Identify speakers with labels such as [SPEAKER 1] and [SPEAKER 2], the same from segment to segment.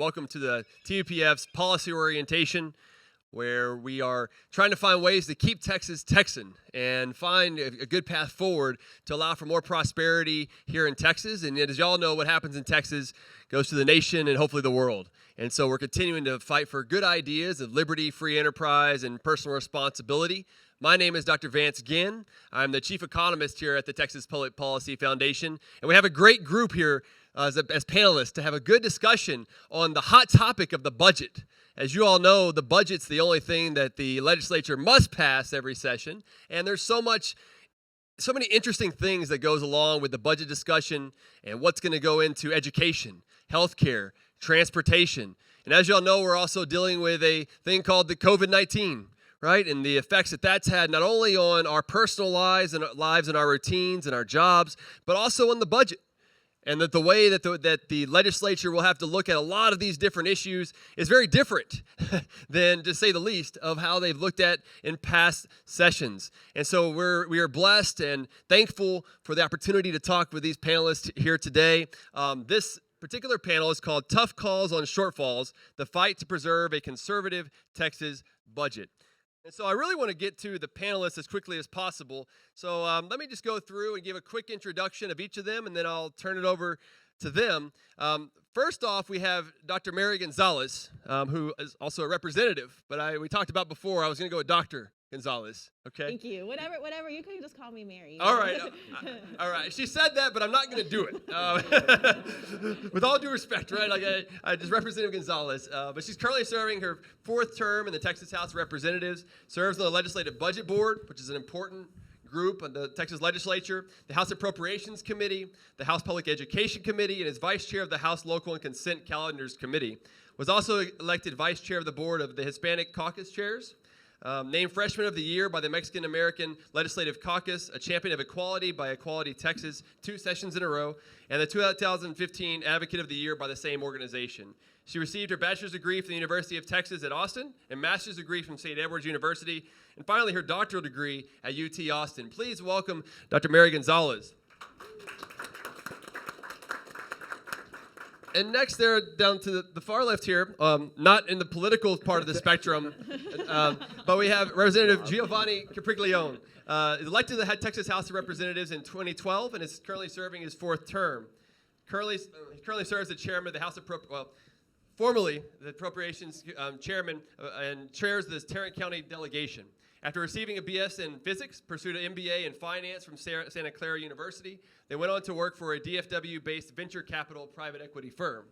[SPEAKER 1] Welcome to the TUPF's Policy Orientation, where we are trying to find ways to keep Texas Texan and find a good path forward to allow for more prosperity here in Texas. And as y'all know, what happens in Texas goes to the nation and hopefully the world. And so we're continuing to fight for good ideas of liberty, free enterprise, and personal responsibility. My name is Dr. Vance Ginn. I'm the chief economist here at the Texas Public Policy Foundation. And we have a great group here as panelists to have a good discussion on the hot topic of the budget. As you all know, the budget's the only thing that the legislature must pass every session. And there's so many interesting things that goes along with the budget discussion and what's going to go into education, healthcare, transportation. And as you all know, we're also dealing with a thing called the COVID-19. Right, and the effects that that's had not only on our personal lives and our routines and our jobs, but also on the budget. And that the way that the legislature will have to look at a lot of these different issues is very different than, to say the least, of how they've looked at in past sessions. And so we are blessed and thankful for the opportunity to talk with these panelists here today. This particular panel is called Tough Calls on Shortfalls, the Fight to Preserve a Conservative Texas Budget. And so I really want to get to the panelists as quickly as possible. So let me just go through and give a quick introduction of each of them, and then I'll turn it over to them. First off, we have Dr. Mary Gonzalez, who is also a representative. But we talked about before, I was going to go with Dr. Gonzalez. Okay.
[SPEAKER 2] Thank you. Whatever. You can just call me Mary.
[SPEAKER 1] All right. All right. She said that, but I'm not going to do it. With all due respect, right? Like I just Representative Gonzalez, but she's currently serving her fourth term in the Texas House of Representatives. Serves on the Legislative Budget Board, which is an important group of the Texas Legislature, the House Appropriations Committee, the House Public Education Committee, and is vice chair of the House Local and Consent Calendars Committee. Was also elected vice chair of the board of the Hispanic Caucus Chairs. Named Freshman of the Year by the Mexican American Legislative Caucus, a champion of equality by Equality Texas 2 sessions in a row, and the 2015 Advocate of the Year by the same organization. She received her bachelor's degree from the University of Texas at Austin, and master's degree from St. Edward's University, and finally her doctoral degree at UT Austin. Please welcome Dr. Mary Gonzalez. And next there, down to the far left here, not in the political part of the spectrum, but we have Representative Giovanni Capriglione, elected to the Texas House of Representatives in 2012 and is currently serving his fourth term. He currently serves as chairman of the House formerly the Appropriations Chairman and chairs the Tarrant County delegation. After receiving a BS in physics, pursued an MBA in finance from Santa Clara University. They went on to work for a DFW-based venture capital private equity firm.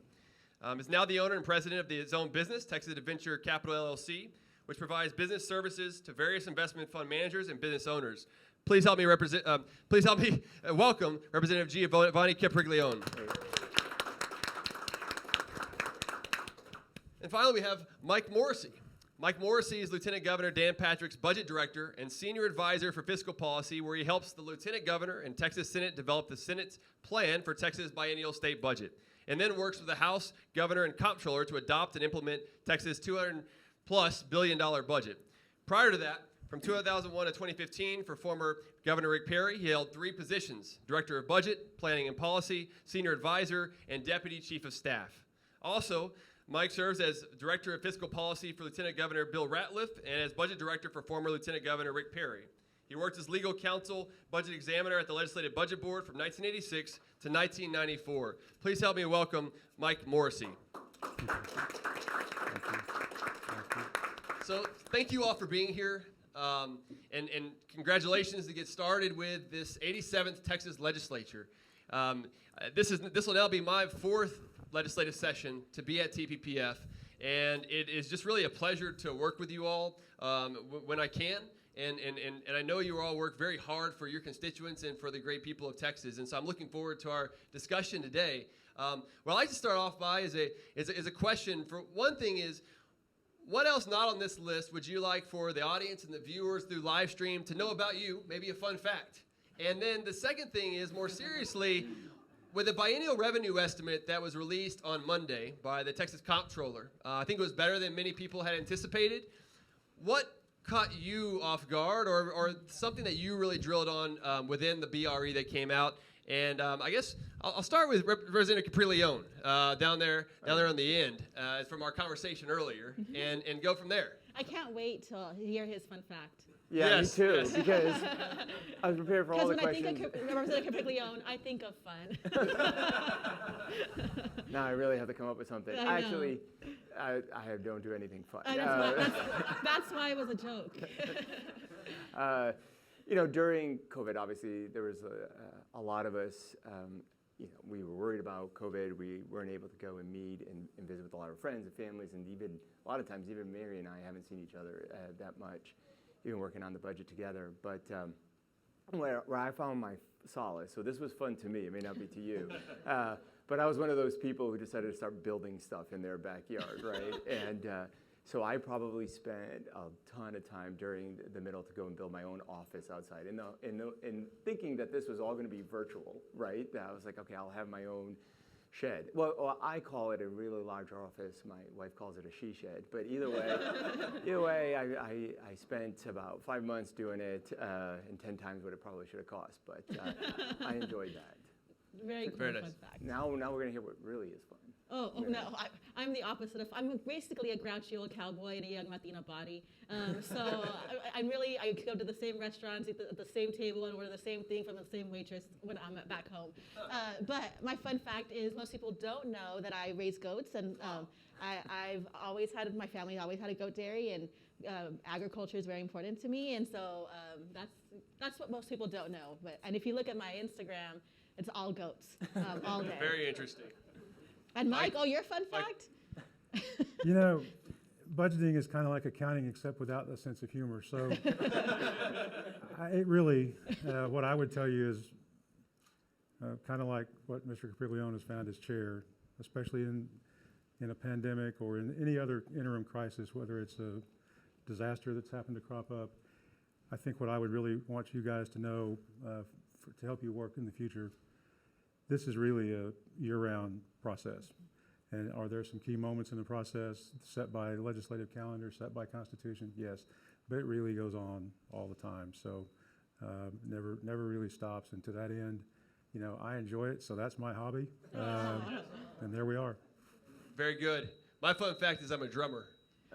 [SPEAKER 1] Is now the owner and president of his own business, Texas Venture Capital LLC, which provides business services to various investment fund managers and business owners. Please help me welcome Representative Giovanni Capriglione. And finally, we have Mike Morrissey. Mike Morrissey is Lieutenant Governor Dan Patrick's budget director and senior advisor for fiscal policy, where he helps the Lieutenant Governor and Texas Senate develop the Senate's plan for Texas' biennial state budget, and then works with the House, Governor, and Comptroller to adopt and implement Texas' $200+ billion budget. Prior to that, from 2001 to 2015, for former Governor Rick Perry, he held 3 positions: Director of Budget, Planning and Policy, Senior Advisor, and Deputy Chief of Staff. Also, Mike serves as Director of Fiscal Policy for Lieutenant Governor Bill Ratliff and as Budget Director for former Lieutenant Governor Rick Perry. He worked as legal counsel, budget examiner at the Legislative Budget Board from 1986 to 1994. Please help me welcome Mike Morrissey. So thank you all for being here, and congratulations to get started with this 87th Texas Legislature. This will now be my 4th legislative session to be at TPPF, and it is just really a pleasure to work with you all when I can, and I know you all work very hard for your constituents and for the great people of Texas, and so I'm looking forward to our discussion today. What I'd like to start off by is a question. For one thing is, what else not on this list would you like for the audience and the viewers through live stream to know about you, maybe a fun fact? And then the second thing is, more seriously, with a biennial revenue estimate that was released on Monday by the Texas Comptroller, I think it was better than many people had anticipated. What caught you off guard, or something that you really drilled on within the BRE that came out? And I guess I'll start with Representative Capri-Leone down there on the end from our conversation earlier, and go from there.
[SPEAKER 2] I can't wait to hear his fun fact.
[SPEAKER 3] Yeah,
[SPEAKER 1] Yes,
[SPEAKER 3] me too,
[SPEAKER 1] yes.
[SPEAKER 3] because I was prepared for all the
[SPEAKER 2] Because when
[SPEAKER 3] questions.
[SPEAKER 2] I think of Representative Capri-Leone, I think of fun.
[SPEAKER 3] Now I really have to come up with something.
[SPEAKER 2] I know.
[SPEAKER 3] Actually, I don't do anything fun.
[SPEAKER 2] That's why it was a joke.
[SPEAKER 3] During COVID, obviously, there was a lot of us, we were worried about COVID. We weren't able to go and meet and visit with a lot of friends and families, and even a lot of times, even Mary and I haven't seen each other that much, even working on the budget together. But where I found my solace, so this was fun to me, it may not be to you, but I was one of those people who decided to start building stuff in their backyard, right? And so I probably spent a ton of time during the middle to go and build my own office outside, and thinking that this was all going to be virtual, right? That I was like, okay, I'll have my own shed. Well, I call it a really large office. My wife calls it a she shed. But either way, I spent about 5 months doing it, and 10 times what it probably should have cost. But I enjoyed that.
[SPEAKER 2] Very cool
[SPEAKER 1] Very nice.
[SPEAKER 2] fun fact.
[SPEAKER 3] Now we're going to hear what really is fun.
[SPEAKER 2] Oh no, I'm the opposite of. I'm basically a grouchy old cowboy in a young Latina body. So I go to the same restaurants, eat at the same table, and order the same thing from the same waitress when I'm back home. But my fun fact is most people don't know that I raise goats, and my family always had a goat dairy, and agriculture is very important to me, and so that's what most people don't know. And if you look at my Instagram, it's all goats all day.
[SPEAKER 1] Very interesting.
[SPEAKER 2] And Mike, your fun fact?
[SPEAKER 4] Budgeting is kind of like accounting, except without the sense of humor. So it really, what I would tell you is kind of like what Mr. Capri-Leone has found his chair, especially in a pandemic or in any other interim crisis, whether it's a disaster that's happened to crop up. I think what I would really want you guys to know to help you work in the future, this is really a year-round process. And are there some key moments in the process set by legislative calendar, set by Constitution? Yes, but it really goes on all the time. So never really stops. And to that end, I enjoy it, so that's my hobby. And there we are.
[SPEAKER 1] Very good. My fun fact is I'm a drummer.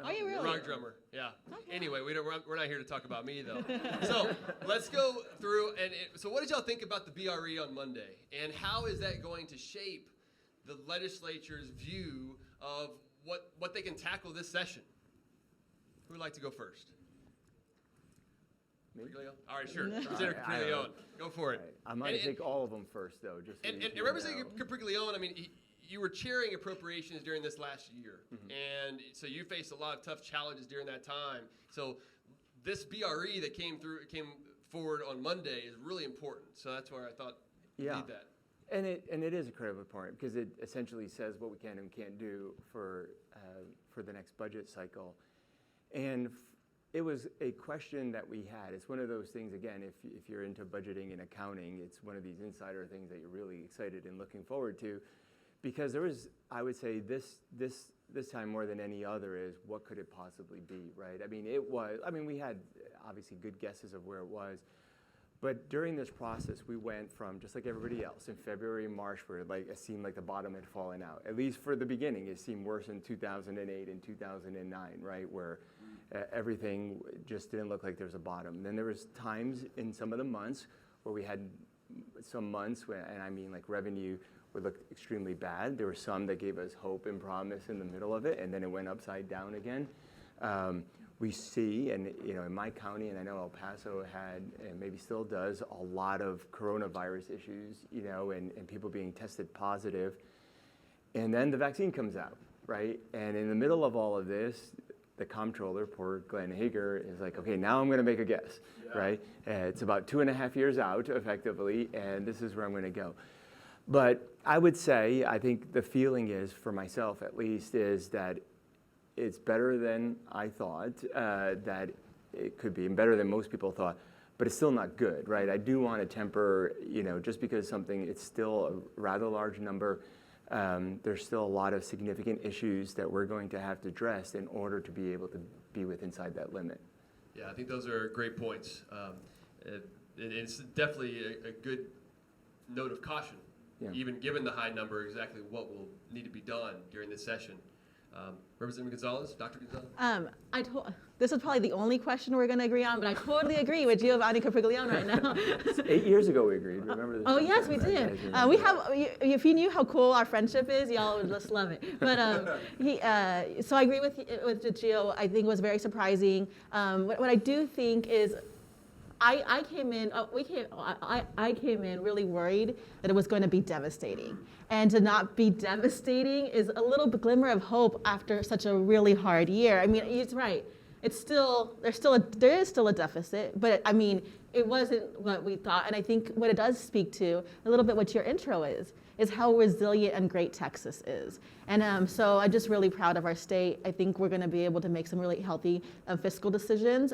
[SPEAKER 2] Are you really?
[SPEAKER 1] Rock drummer, yeah.
[SPEAKER 2] Okay.
[SPEAKER 1] Anyway, we're not here to talk about me, though. So let's go through. So what did y'all think about the BRE on Monday? And how is that going to shape the legislature's view of what they can tackle this session? Who would like to go first?
[SPEAKER 3] Me?
[SPEAKER 1] All right, sure. Representative Capri-Leone, go for it.
[SPEAKER 3] Right. I'm going to take all of them first, though. Just so
[SPEAKER 1] And
[SPEAKER 3] you
[SPEAKER 1] Representative
[SPEAKER 3] know.
[SPEAKER 1] Capri-Leone, I mean, you were chairing appropriations during this last year, and so you faced a lot of tough challenges during that time. So this BRE that came forward on Monday is really important. So that's where I thought you need that.
[SPEAKER 3] And it is incredibly important because it essentially says what we can and can't do for the next budget cycle. And it was a question that we had. It's one of those things, again, if you're into budgeting and accounting, it's one of these insider things that you're really excited and looking forward to. Because there was, I would say, this time more than any other is what could it possibly be, right? I mean, we had obviously good guesses of where it was, but during this process, we went from just like everybody else in February and March, where it seemed like the bottom had fallen out. At least for the beginning, it seemed worse in 2008 and 2009, right, where everything just didn't look like there was a bottom. And then there was times in some of the months where we had some months, and I mean like revenue would look extremely bad. There were some that gave us hope and promise in the middle of it, and then it went upside down again. We see, and in my county, and I know El Paso had, and maybe still does, a lot of coronavirus issues, and people being tested positive. And then the vaccine comes out, right? And in the middle of all of this, the comptroller, poor Glenn Hager, is like, okay, now I'm going to make a guess, right? It's about 2.5 years out, effectively, and this is where I'm going to go. But I would say, I think the feeling is, for myself at least, is that it's better than I thought that it could be, and better than most people thought, but it's still not good, right? I do want to temper, just because it's still a rather large number, there's still a lot of significant issues that we're going to have to address in order to be able to be inside that limit.
[SPEAKER 1] Yeah, I think those are great points. It's definitely a good note of caution,
[SPEAKER 3] Yeah.
[SPEAKER 1] even given the high number, exactly what will need to be done during this session. Representative Gonzalez, Dr. Gonzalez?
[SPEAKER 2] This is probably the only question we're going to agree on, but I totally agree with Giovanni Capriglione right now.
[SPEAKER 3] 8 years ago we agreed, remember this?
[SPEAKER 2] Oh, yes, we did. We have, if you knew how cool our friendship is, y'all would just love it. But so I agree with Gio. I think it was very surprising. What I do think is I came in really worried that it was going to be devastating. And to not be devastating is a little glimmer of hope after such a really hard year. I mean, he's right. There is still a deficit, but I mean, it wasn't what we thought. And I think what it does speak to a little bit what your intro is how resilient and great Texas is. And so I'm just really proud of our state. I think we're going to be able to make some really healthy fiscal decisions.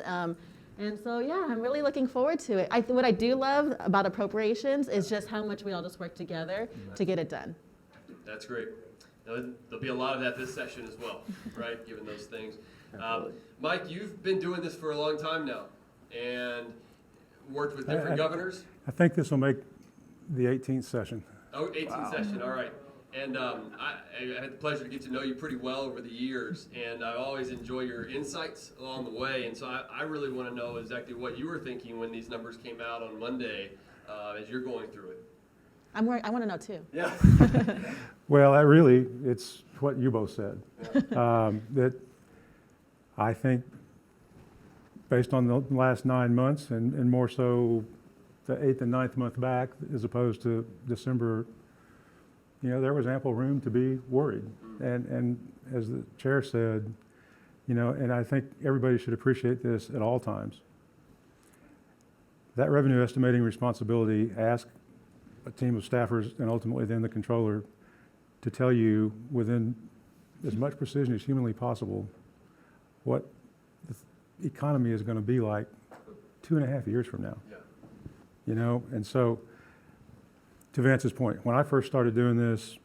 [SPEAKER 2] And so, yeah, I'm really looking forward to it. What I do love about appropriations is just how much we all just work together to get it done.
[SPEAKER 1] That's great. There'll be a lot of that this session as well, right, given those things. Mike, you've been doing this for a long time now and worked with different governors.
[SPEAKER 4] I think this will make the 18th session.
[SPEAKER 1] Oh, 18th session, all right. And I had the pleasure to get to know you pretty well over the years, and I always enjoy your insights along the way. And so I really want to know exactly what you were thinking when these numbers came out on Monday as you're going through it.
[SPEAKER 2] I want to know too.
[SPEAKER 1] Yeah.
[SPEAKER 4] Well, it's what you both said.
[SPEAKER 1] Yeah.
[SPEAKER 4] That I think based on the last 9 months and more so the 8th and 9th month back as opposed to December, there was ample room to be worried. And as the chair said, and I think everybody should appreciate this at all times. That revenue estimating responsibility asks a team of staffers and ultimately then the controller to tell you within as much precision as humanly possible what the economy is going to be like 2.5 years from now.
[SPEAKER 1] Yeah.
[SPEAKER 4] And so to Vance's point, when I first started doing this,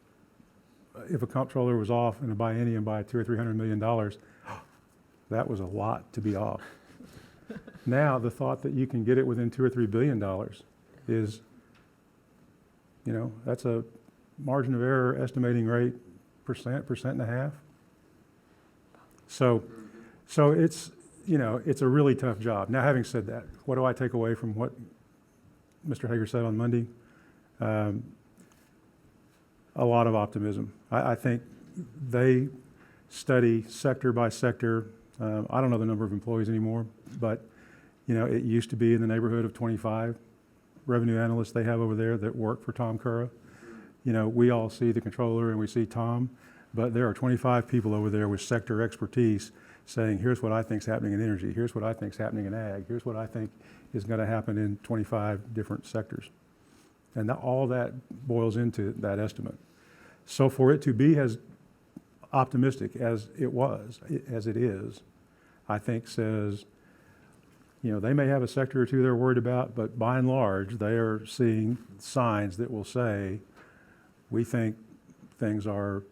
[SPEAKER 4] if a comptroller was off in a biennium by $200 or $300 million, that was a lot to be off. Now the thought that you can get it within $2 or $3 billion is, that's a margin of error estimating rate percent and a half. So it's it's a really tough job. Now, having said that, what do I take away from what Mr. Hager said on Monday? A lot of optimism. I think they study sector by sector. I don't know the number of employees anymore, but it used to be in the neighborhood of 25 revenue analysts they have over there that work for Tom Curra. We all see the controller and we see Tom, but there are 25 people over there with sector expertise saying, here's what I think is happening in energy, here's what I think is happening in ag, here's what I think is going to happen in 25 different sectors. And all that boils into that estimate. So for it to be as optimistic as it is, I think says, they may have a sector or two they're worried about, but by and large, they are seeing signs that will say, we think things are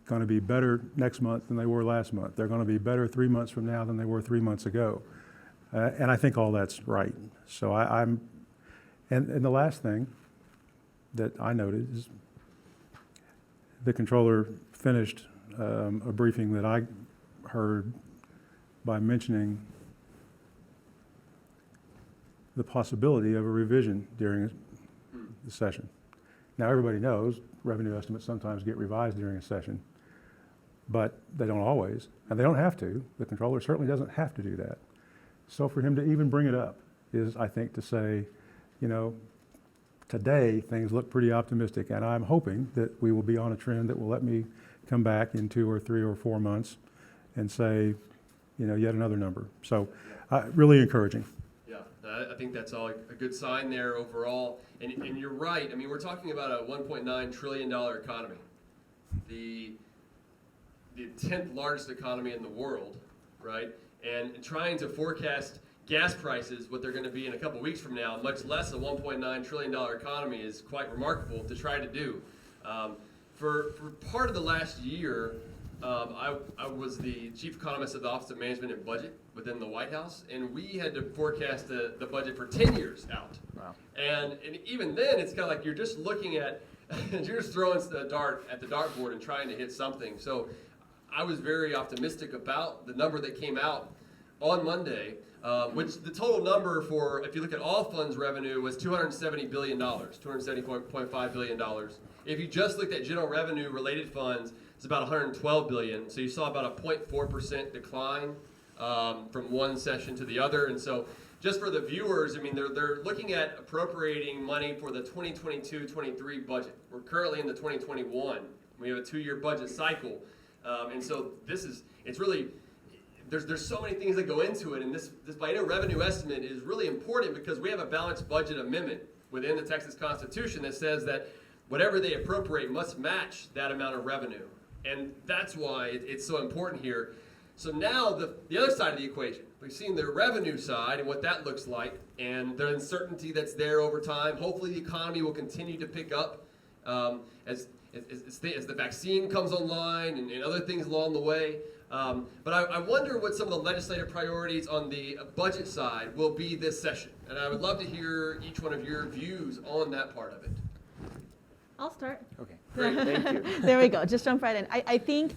[SPEAKER 4] going to be better next month than they were last month. They're going to be better 3 months from now than they were 3 months ago. And I think all that's right. So I'm the last thing that I noted is the controller finished a briefing that I heard by mentioning the possibility of a revision during the session. Now, everybody knows revenue estimates sometimes get revised during a session, but they don't always, and they don't have to. The controller certainly doesn't have to do that. So for him to even bring it up is, I think, to say, today things look pretty optimistic, and I'm hoping that we will be on a trend that will let me come back in 2 or 3 or 4 months and say, yet another number. So really encouraging.
[SPEAKER 1] Yeah, I think that's all a good sign there overall. And you're right. I mean, we're talking about a $1.9 trillion economy, the 10th largest economy in the world, right? And trying to forecast gas prices, what they're going to be in a couple weeks from now, much less a $1.9 trillion economy, is quite remarkable to try to do. For part of the last year, I was the chief economist of the Office of Management and Budget within the White House, and we had to forecast the budget for 10 years out.
[SPEAKER 3] Wow.
[SPEAKER 1] And even then, it's kind of like you're just looking at, you're just throwing the dart at the dartboard and trying to hit something. So I was very optimistic about the number that came out on Monday, which the total number for, if you look at all funds revenue, was $270 billion, $270.5 billion. If you just looked at general revenue related funds, it's about 112 billion. So you saw about a 0.4% decline from one session to the other. And so just for the viewers, I mean, they're looking at appropriating money for the 2022-23 budget. We're currently in the 2021. We have a 2-year budget cycle. And so it's really, there's so many things that go into it. And this biennial revenue estimate is really important because we have a balanced budget amendment within the Texas Constitution that says that whatever they appropriate must match that amount of revenue. And that's why it's so important here. So now the other side of the equation, we've seen the revenue side and what that looks like, and the uncertainty that's there over time. Hopefully the economy will continue to pick up as the vaccine comes online and other things along the way. But I wonder what some of the legislative priorities on the budget side will be this session. And I would love to hear each one of your views on that part of it.
[SPEAKER 2] I'll start.
[SPEAKER 3] Okay, great, thank you.
[SPEAKER 2] There we go. Just jump right in. I think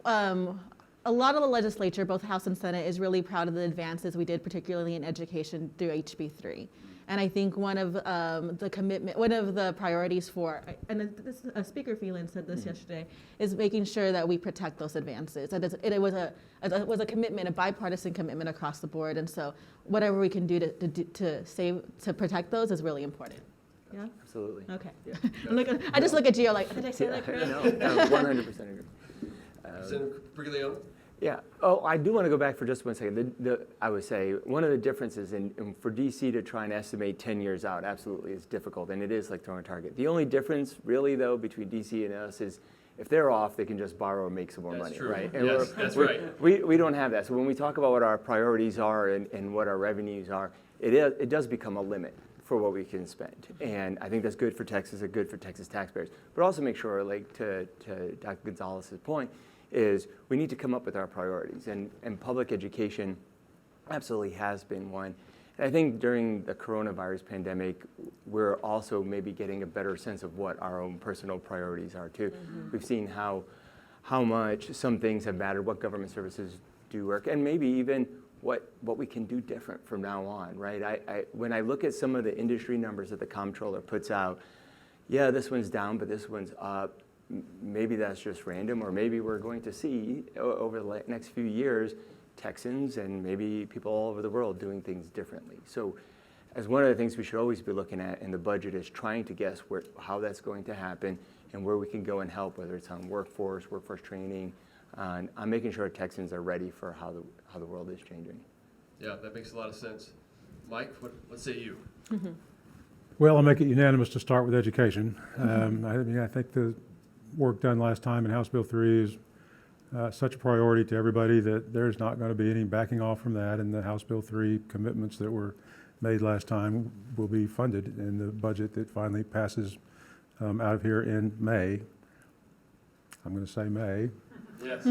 [SPEAKER 2] a lot of the legislature, both House and Senate, is really proud of the advances we did, particularly in education through HB3. And I think one of the priorities for, and Speaker Phelan said this yesterday, is making sure that we protect those advances. And it was a commitment, a bipartisan commitment across the board. And so whatever we can do to protect those is really important. Yeah?
[SPEAKER 3] Absolutely.
[SPEAKER 2] Okay.
[SPEAKER 3] Yeah.
[SPEAKER 2] I just look at Gio like, did I say that correctly?
[SPEAKER 3] No, 100% agree.
[SPEAKER 1] Senator Preglione?
[SPEAKER 3] Yeah. Oh, I do want to go back for just 1 second. I would say one of the differences for DC to try and estimate 10 years out, absolutely, is difficult, and it is like throwing a target. The only difference, really, though, between DC and us is if they're off, they can just borrow and make some more money,
[SPEAKER 1] true.
[SPEAKER 3] right?
[SPEAKER 1] And yes, that's right.
[SPEAKER 3] We don't have that. So when we talk about what our priorities are and what our revenues are, it does become a limit for what we can spend. And I think that's good for Texas and good for Texas taxpayers. But also make sure, like to Dr. Gonzalez's point, is we need to come up with our priorities. And public education absolutely has been one. And I think during the coronavirus pandemic, we're also maybe getting a better sense of what our own personal priorities are too. Mm-hmm. We've seen how much some things have mattered, what government services do work, and maybe even what we can do different from now on, right? When I look at some of the industry numbers that the comptroller puts out, yeah, this one's down, but this one's up. Maybe that's just random, or maybe we're going to see over the next few years Texans and maybe people all over the world doing things differently. So as one of the things we should always be looking at in the budget is trying to guess how that's going to happen and where we can go and help, whether it's on workforce training, on making sure Texans are ready for how the world is changing.
[SPEAKER 1] Yeah, that makes a lot of sense. Mike, what say you?
[SPEAKER 2] Mm-hmm.
[SPEAKER 4] Well, I'll make it unanimous to start with education. I think the work done last time in House Bill 3 is such a priority to everybody that there's not going to be any backing off from that, and the House Bill 3 commitments that were made last time will be funded in the budget that finally passes out of here in May. I'm going to say May.
[SPEAKER 1] Yes.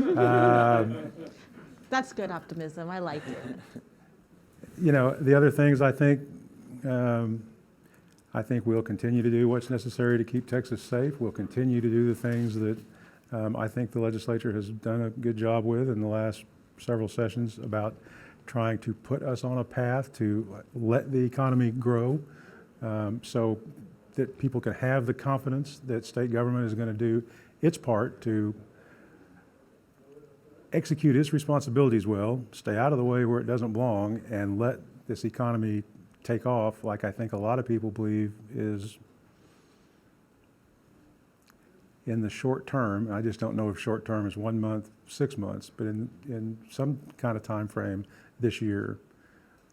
[SPEAKER 2] That's good optimism. I like it.
[SPEAKER 4] The other things I think we'll continue to do what's necessary to keep Texas safe. We'll continue to do the things that I think the legislature has done a good job with in the last several sessions about trying to put us on a path to let the economy grow so that people can have the confidence that state government is going to do its part to execute its responsibilities well, stay out of the way where it doesn't belong, and let this economy take off like I think a lot of people believe is in the short term. I just don't know if short term is 1 month, 6 months, but in some kind of time frame this year,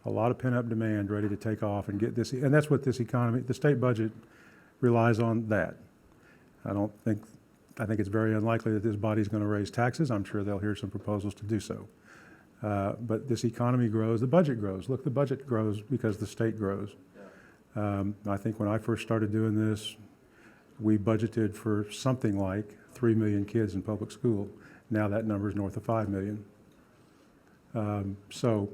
[SPEAKER 4] a lot of pent-up demand ready to take off and get this, and that's what this economy, the state budget relies on that. I think it's very unlikely that this body's going to raise taxes. I'm sure they'll hear some proposals to do so. But this economy grows, the budget grows. Look, the budget grows because the state grows. I think when I first started doing this, we budgeted for something like 3 million kids in public school. Now that number is north of 5 million. So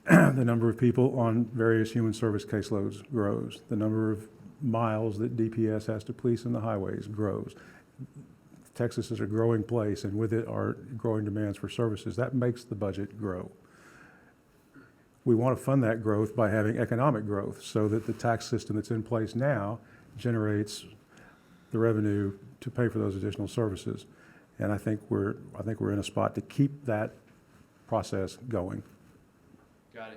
[SPEAKER 4] the number of people on various human service caseloads grows. The number of miles that DPS has to police in the highways grows. Texas is a growing place, and with it are growing demands for services. That makes the budget grow. We want to fund that growth by having economic growth so that the tax system that's in place now generates the revenue to pay for those additional services. And I think we're in a spot to keep that process going.
[SPEAKER 1] Got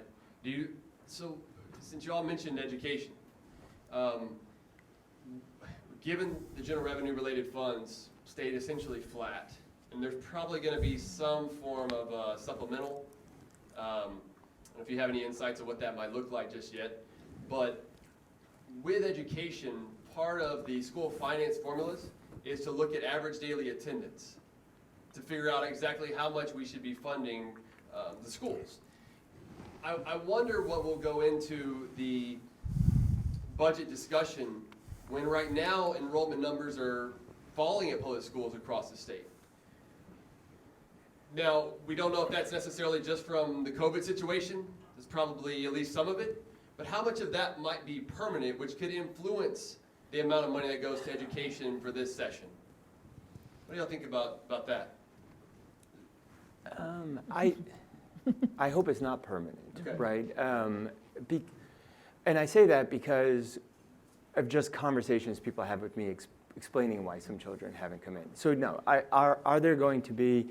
[SPEAKER 1] it. So since you all mentioned education, given the general revenue related funds stayed essentially flat, and there's probably going to be some form of supplemental. I don't know if you have any insights of what that might look like just yet, but with education, part of the school finance formulas is to look at average daily attendance to figure out exactly how much we should be funding the schools. I wonder what will go into the budget discussion when right now enrollment numbers are falling at public schools across the state. Now, we don't know if that's necessarily just from the COVID situation. There's probably at least some of it. But how much of that might be permanent, which could influence the amount of money that goes to education for this session? What do y'all think about that?
[SPEAKER 3] I hope it's not permanent,
[SPEAKER 1] Okay.
[SPEAKER 3] right? And I say that because of just conversations people have with me explaining why some children haven't come in. So no, are there going to be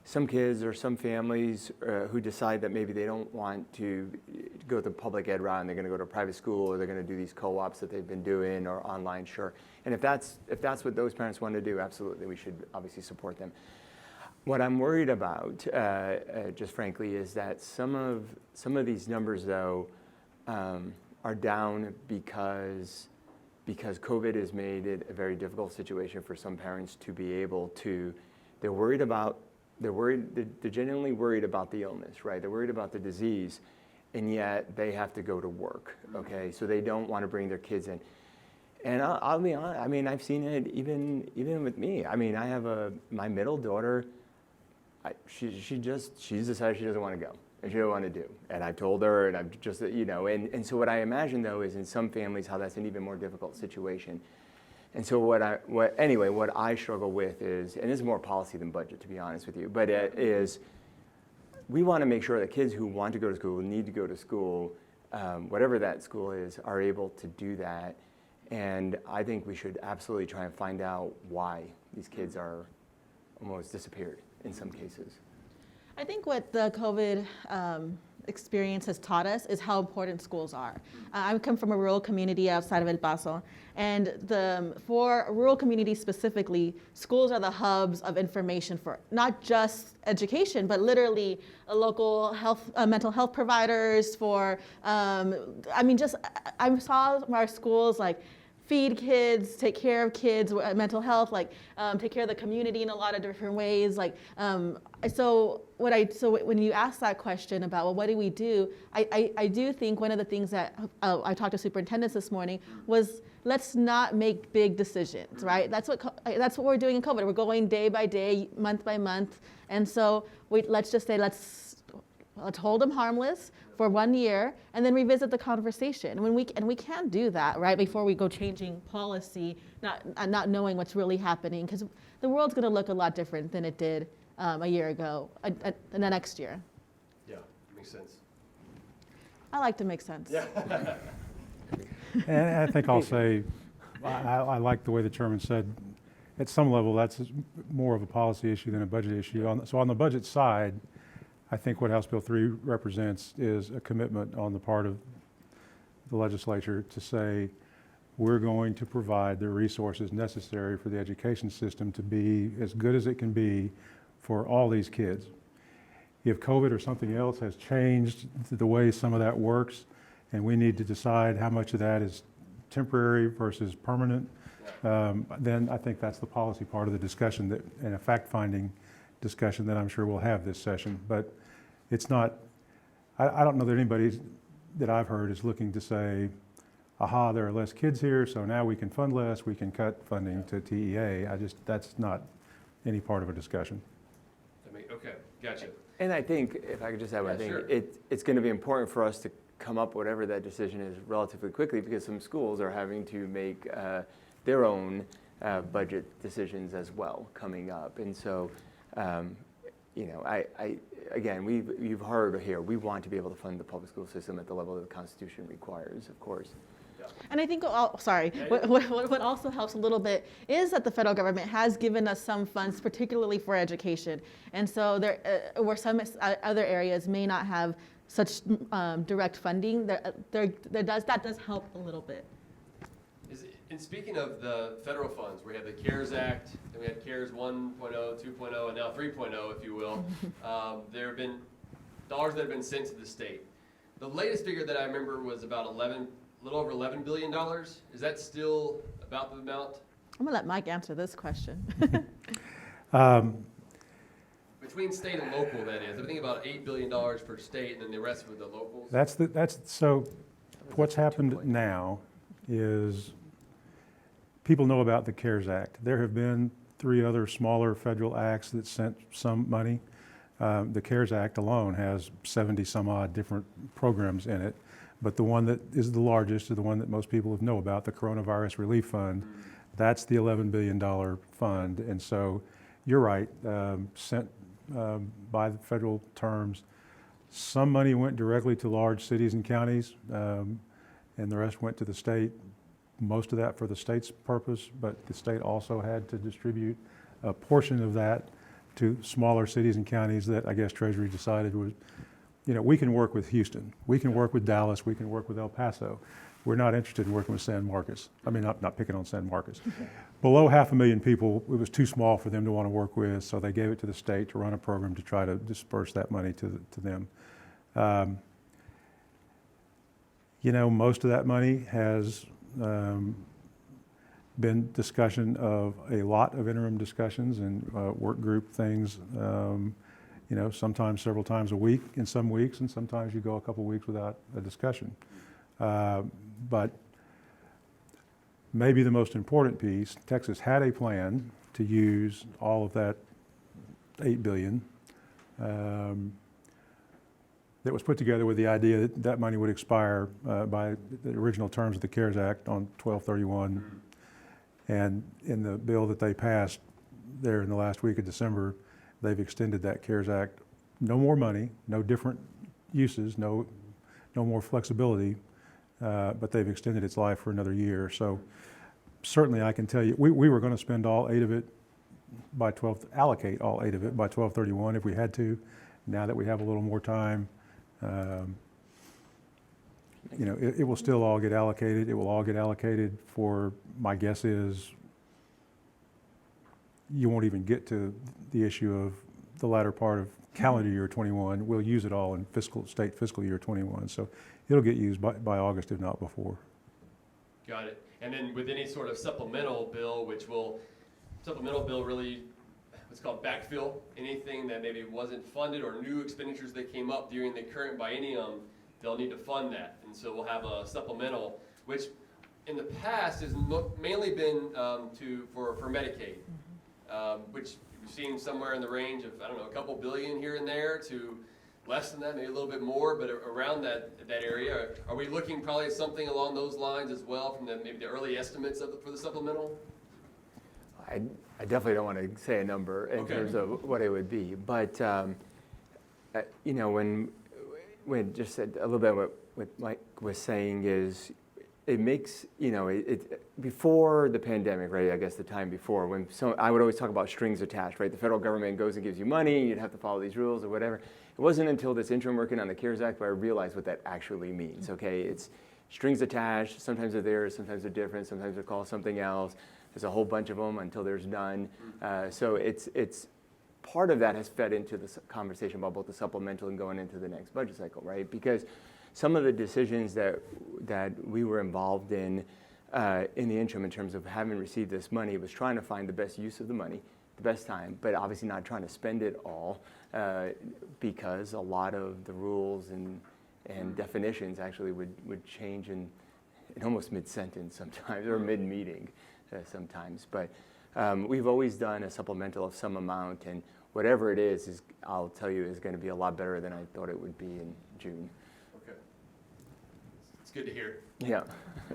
[SPEAKER 3] some kids or some families who decide that maybe they don't want to go the public ed route and they're going to go to a private school, or they're going to do these co-ops that they've been doing, or online, sure. And if that's what those parents want to do, absolutely, we should obviously support them. What I'm worried about, just frankly, is that some of these numbers, though, are down because COVID has made it a very difficult situation for some parents to be able to. They're genuinely worried about the illness, right? They're worried about the disease, and yet they have to go to work, okay? So they don't want to bring their kids in. And I'll be honest, I mean, I've seen it even with me. I mean, I have my middle daughter, she's decided she doesn't want to go, and she doesn't want to do. And I've told her, and I've just, and so what I imagine, though, is in some families how that's an even more difficult situation. And so what I struggle with is, and this is more policy than budget, to be honest with you, but it is, we want to make sure that kids who want to go to school, need to go to school, whatever that school is, are able to do that. And I think we should absolutely try and find out why these kids are almost disappeared in some cases.
[SPEAKER 2] I think what the COVID experience has taught us is how important schools are. I come from a rural community outside of El Paso, and for rural communities specifically, schools are the hubs of information for not just education, but literally local health, mental health providers for, I saw our schools like feed kids, take care of kids, mental health, take care of the community in a lot of different ways. So when you ask that question about, well, what do we do? I do think one of the things that I talked to superintendents this morning was, let's not make big decisions, right? That's what we're doing in COVID. We're going day by day, month by month, and so let's just say let's hold them harmless for 1 year, and then revisit the conversation. And we can't do that, right, before we go changing policy, not knowing what's really happening, because the world's going to look a lot different than it did a year ago, and the next year.
[SPEAKER 1] Yeah, makes sense.
[SPEAKER 2] I like to make sense.
[SPEAKER 1] Yeah.
[SPEAKER 4] And I think I'll say, I like the way the chairman said, at some level, that's more of a policy issue than a budget issue. So on the budget side, I think what House Bill 3 represents is a commitment on the part of the legislature to say, we're going to provide the resources necessary for the education system to be as good as it can be for all these kids. If COVID or something else has changed the way some of that works, and we need to decide how much of that is temporary versus permanent, then I think that's the policy part of the discussion, and a fact-finding discussion that I'm sure we'll have this session. But it's not, I don't know that anybody that I've heard is looking to say, aha, there are less kids here, so now we can fund less, we can cut funding to TEA. That's not any part of a discussion.
[SPEAKER 1] Okay, gotcha.
[SPEAKER 3] And I think, if I could just add one thing,
[SPEAKER 1] sure.
[SPEAKER 3] it's going to be important for us to come up whatever that decision is relatively quickly, because some schools are having to make their own budget decisions as well coming up. And so, you know, again, you've heard here, we want to be able to fund the public school system at the level that the Constitution requires, of course.
[SPEAKER 2] And I think, what also helps a little bit is that the federal government has given us some funds, particularly for education. And so there, where some other areas may not have such direct funding, that does help a little bit.
[SPEAKER 1] And speaking of the federal funds, we have the CARES Act, and we had CARES 1.0, 2.0, and now 3.0, if you will. There have been dollars that have been sent to the state. The latest figure that I remember was about a little over $11 billion. Is that still about the amount?
[SPEAKER 2] I'm gonna let Mike answer this question.
[SPEAKER 1] Between state and local, that is. I think about $8 billion per state, and then the rest with the locals.
[SPEAKER 4] So what's happened now is people know about the CARES Act. There have been 3 other smaller federal acts that sent some money. The CARES Act alone has 70 some odd different programs in it. But the one that is the largest, is the one that most people know about, the Coronavirus Relief Fund. That's the $11 billion fund. And so you're right, sent by the federal terms. Some money went directly to large cities and counties, and the rest went to the state. Most of that for the state's purpose, but the state also had to distribute a portion of that to smaller cities and counties that I guess Treasury decided was, you know, we can work with Houston, we can work with Dallas, we can work with El Paso. We're not interested in working with San Marcos. I mean, not picking on San Marcos. Below 500,000 people, it was too small for them to want to work with, so they gave it to the state to run a program to try to disperse that money to them. You know, most of that money has been discussion of a lot of interim discussions and work group things. You know, sometimes several times a week in some weeks, and sometimes you go a couple weeks without a discussion. But maybe the most important piece, Texas had a plan to use all of that $8 billion that was put together with the idea that that money would expire by the original terms of the CARES Act on 12/31. And in the bill that they passed there in the last week of December, they've extended that CARES Act. No more money, no different uses, no more flexibility, but they've extended its life for another year. So certainly I can tell you, we were going to spend all 8 of it by allocate all 8 of it by 12/31 if we had to. Now that we have a little more time, you know, it will still all get allocated. It will all get allocated for, my guess is, you won't even get to the issue of the latter part of calendar year 21. We'll use it all in state fiscal year 21. So it'll get used by August, if not before.
[SPEAKER 1] Got it. And then with any sort of supplemental bill, supplemental bill really, what's called backfill, anything that maybe wasn't funded or new expenditures that came up during the current biennium, they'll need to fund that. And so we'll have a supplemental, which in the past has mainly been for Medicaid, which we've seen somewhere in the range of, I don't know, a couple billion here and there to less than that, maybe a little bit more, but around that area. Are we looking probably at something along those lines as well from maybe the early estimates for the supplemental?
[SPEAKER 3] I definitely don't want to say a number in terms of what it would be, but you know, when just said a little bit what Mike was saying is, it makes, you know, before the pandemic, right? I guess the time before, I would always talk about strings attached, right? The federal government goes and gives you money, you'd have to follow these rules or whatever. It wasn't until this interim working on the CARES Act where I realized what that actually means. Okay, it's strings attached. Sometimes they're there, sometimes they're different, sometimes they're called something else. There's a whole bunch of them until there's none. So it's part of that has fed into the conversation about both the supplemental and going into the next budget cycle, right? Because some of the decisions that we were involved in the interim in terms of having received this money was trying to find the best use of the money, the best time, but obviously not trying to spend it all because a lot of the rules and definitions actually would change in almost mid-sentence sometimes or mid-meeting sometimes. But We've always done a supplemental of some amount, and whatever it is I'll tell you, is going to be a lot better than I thought it would be in June.
[SPEAKER 1] Okay. It's good to hear.
[SPEAKER 3] Yeah.